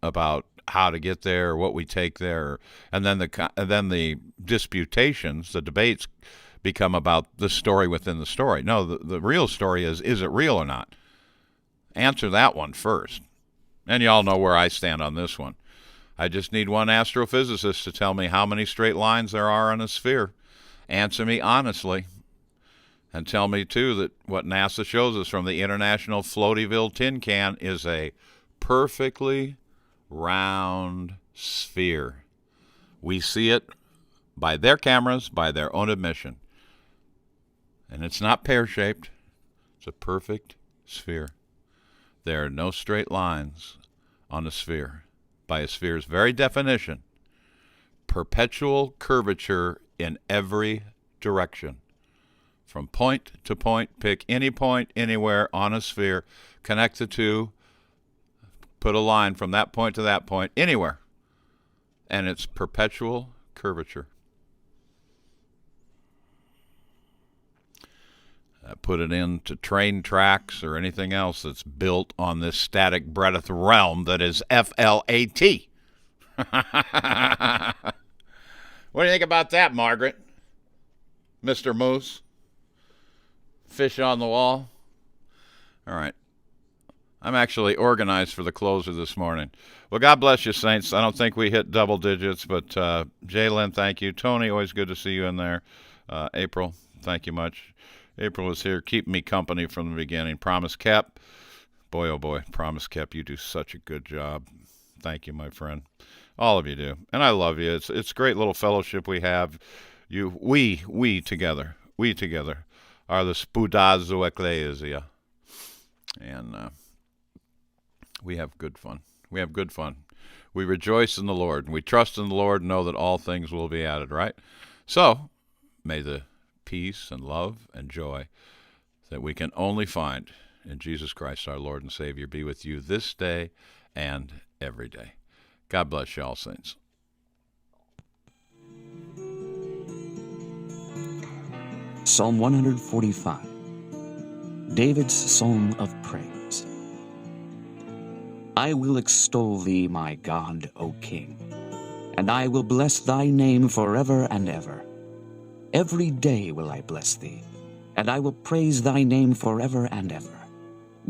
about how to get there, what we take there, and then the disputations, the debates become about the story within the story. No, the real story is it real or not? Answer that one first. And you all know where I stand on this one. I just need one astrophysicist to tell me how many straight lines there are on a sphere. Answer me honestly. And tell me, too, that what NASA shows us from the International Floatyville Tin Can is a perfectly round sphere. We see it by their cameras, by their own admission. And it's not pear-shaped. It's a perfect sphere. There are no straight lines on a sphere. By a sphere's very definition, perpetual curvature in every direction. From point to point, pick any point anywhere on a sphere, connect the two, put a line from that point to that point, anywhere. And it's perpetual curvature. Put it into train tracks or anything else that's built on this static breadth realm that is FLAT. What do you think about that, Margaret? Mr. Moose? Fish on the wall? All right. I'm actually organized for the closer this morning. Well, God bless you, Saints. I don't think we hit double digits, but Jalen, thank you. Tony, always good to see you in there. April, thank you much. April was here keeping me company from the beginning. Promise Kept. Boy, oh boy, Promise Kept, you do such a good job. Thank you, my friend. All of you do. And I love you. It's a great little fellowship we have. We together are the Spoudazo Ecclesia. And we have good fun. We have good fun. We rejoice in the Lord, and we trust in the Lord and know that all things will be added, right? So, may the peace and love and joy that we can only find in Jesus Christ, our Lord and Savior, be with you this day and every day. God bless you all, saints. Psalm 145, David's Psalm of Praise. I will extol thee, my God, O King, and I will bless thy name forever and ever. Every day will I bless thee, and I will praise thy name forever and ever.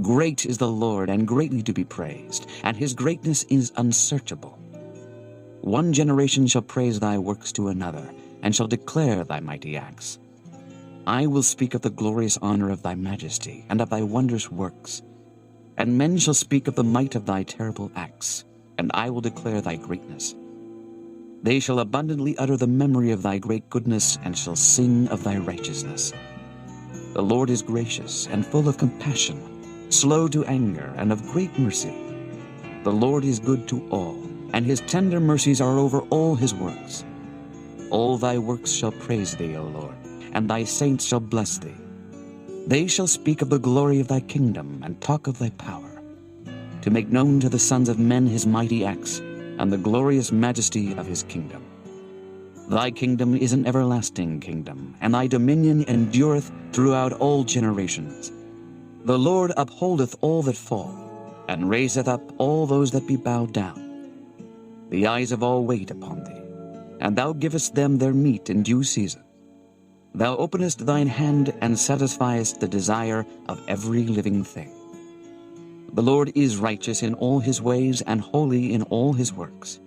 Great is the Lord, and greatly to be praised, and his greatness is unsearchable. One generation shall praise thy works to another, and shall declare thy mighty acts. I will speak of the glorious honor of thy majesty, and of thy wondrous works. And men shall speak of the might of thy terrible acts, and I will declare thy greatness. They shall abundantly utter the memory of thy great goodness, and shall sing of thy righteousness. The Lord is gracious and full of compassion, slow to anger, and of great mercy. The Lord is good to all, and his tender mercies are over all his works. All thy works shall praise thee, O Lord, and thy saints shall bless thee. They shall speak of the glory of thy kingdom, and talk of thy power, to make known to the sons of men his mighty acts, and the glorious majesty of his kingdom. Thy kingdom is an everlasting kingdom, and thy dominion endureth throughout all generations. The Lord upholdeth all that fall, and raiseth up all those that be bowed down. The eyes of all wait upon thee, and thou givest them their meat in due season. Thou openest thine hand, and satisfiest the desire of every living thing. The Lord is righteous in all his ways, and holy in all his works.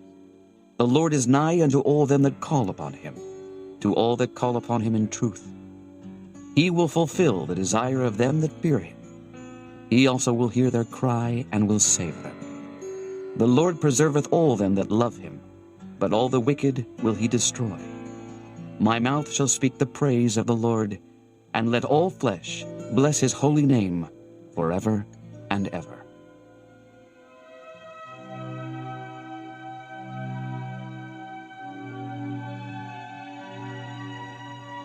The Lord is nigh unto all them that call upon him, to all that call upon him in truth. He will fulfill the desire of them that fear him. He also will hear their cry, and will save them. The Lord preserveth all them that love him, but all the wicked will he destroy. My mouth shall speak the praise of the Lord, and let all flesh bless his holy name forever and ever.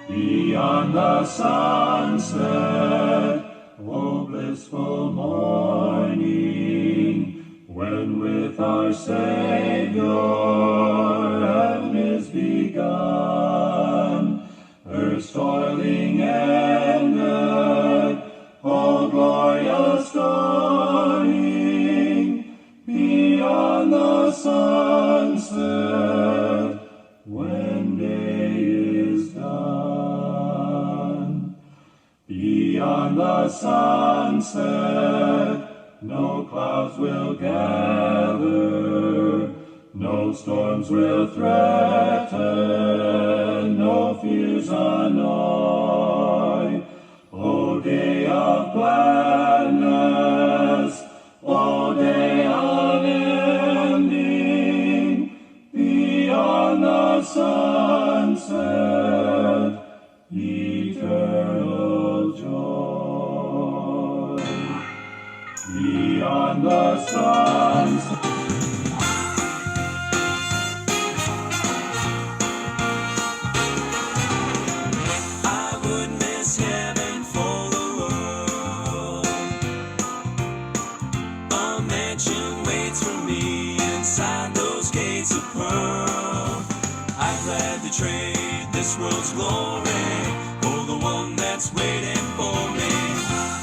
Beyond the sunset, O blissful morning, when with our Savior heaven is begun, earth's toiling ended, all glorious dawning, beyond the sunset, when day is done. Beyond the sunset, no clouds will gather, no storms will threaten, no fears annoy. O day of gladness, O day unending, beyond the sunset, eternal joy. Beyond the sunset. Trade this world's glory for the one that's waiting for me.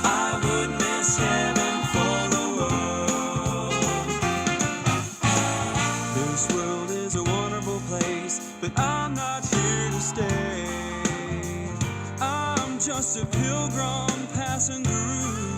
I would miss heaven for the world. This world is a wonderful place, but I'm not here to stay. I'm just a pilgrim passing through.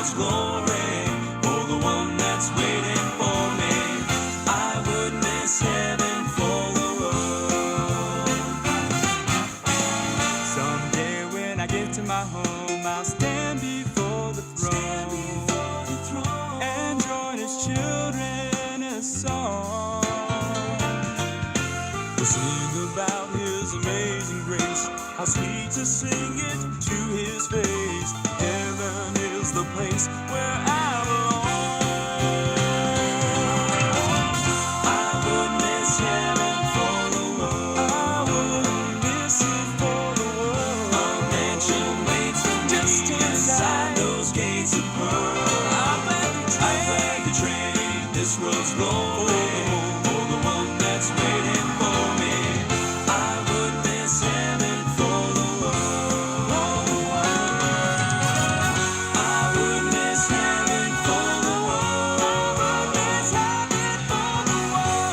world's glory, for the one that's waiting for me. I would miss heaven for the world. Someday when I get to my home, I'll stand before the throne and join his children in a song. We'll sing about his amazing grace, how sweet to sing it to his face. Heaven is the place where I belong. I would miss heaven for the world. I would miss it for the world. A mansion waits for me just inside those gates of pearl. I've had the train, this world's glory, for the one that's waiting for me. I would miss heaven for the world. I would miss heaven for the world.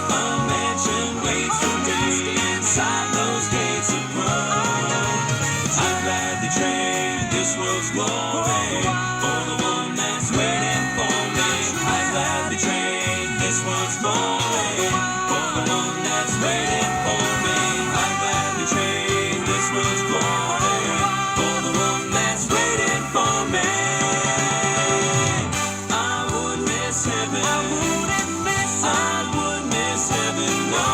A mansion waits for me inside those gates of pearl. I've had the train, this world's glory, for the one that's waiting for me. I've had the train, this world's glory, for the one that's waiting for me. I've had the train, this world's glory, for the one that's waiting for me. I would miss heaven. I would miss heaven. No,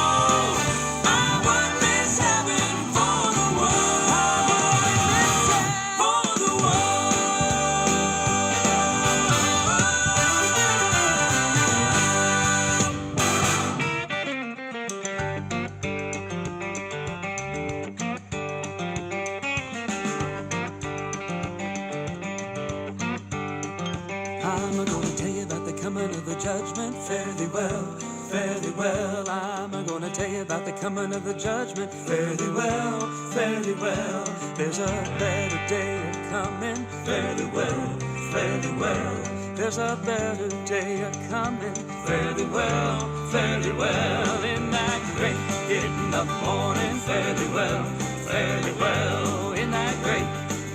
I would miss heaven for the world. For the I'm gonna tell you about the coming of the judgment. Fare thee well, fare thee well. I'm gonna tell you about the coming of the judgment. Fare thee well, fare thee well. There's a better day a coming. Fare thee well, fare thee well. There's a better day a coming. Fare thee well, fare thee well. In that great getting up morning. Fare thee well, fare thee well. In that great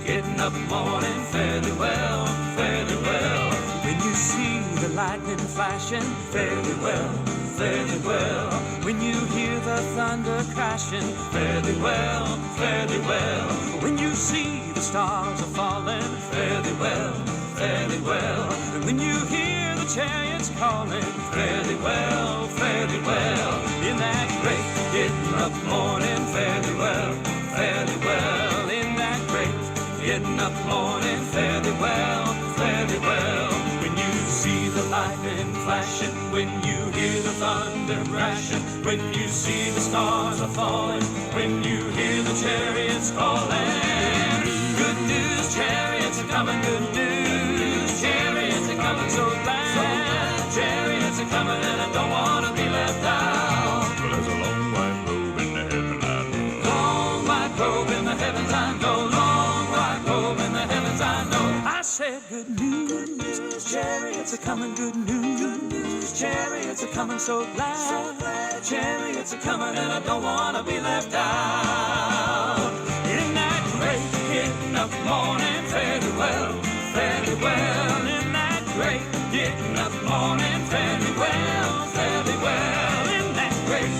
getting up morning. Fare thee well, fare thee well. When you see the lightning flashing, fare thee well, fare thee well. When you hear the thunder crashing, fare thee well, fare thee well. When you see the stars are falling, fare thee well, fare thee well. And when you hear the chariots calling, fare thee well, fare thee well. In that great getting up morning, fare thee well, fare thee well. In that great getting up morning, fare thee well, fare thee well. When you see the lightning flashing, when you hear the thunder crashing, when you see the stars are falling, when you hear the chariots calling. Good news, chariots are coming, good news, chariots are coming, so glad. Chariots are coming and I don't want to be left out. Well, there's a long white robe in the heaven I know. Long white robe in the heavens I know. Long white robe in the heavens I know. I said good news, chariots are coming, good news, chariots are coming, so glad. Chariots are coming and I don't want to be left out. In that great getting up morning, fare thee well, fare thee well. In that great getting up morning, fare thee well, fare thee well. In that great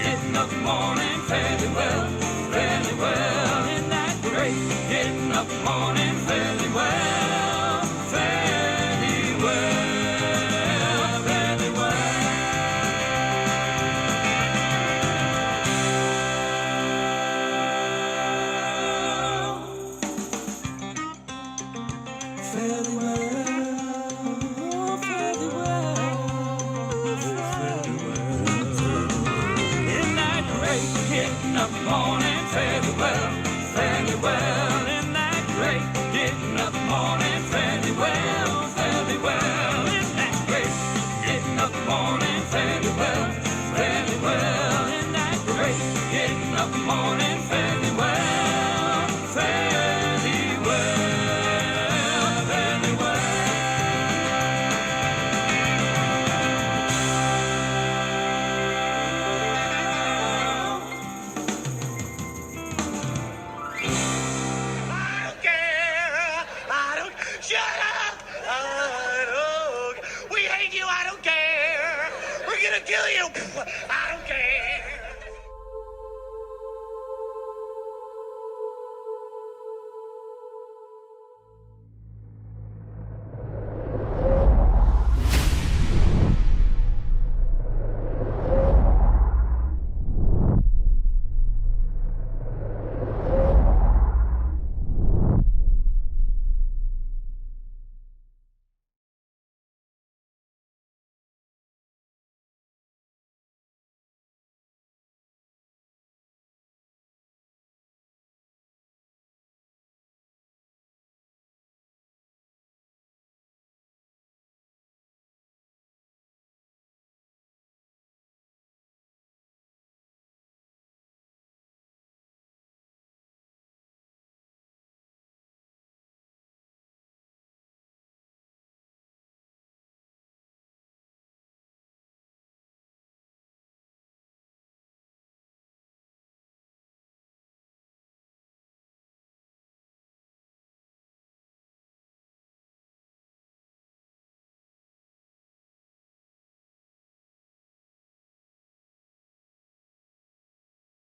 getting up morning, fare thee well, fare thee well. In that great getting up morning, fare thee well, fare thee well, fare thee well. Fare thee well, fare thee well, fare thee well. gonna kill you. Okay.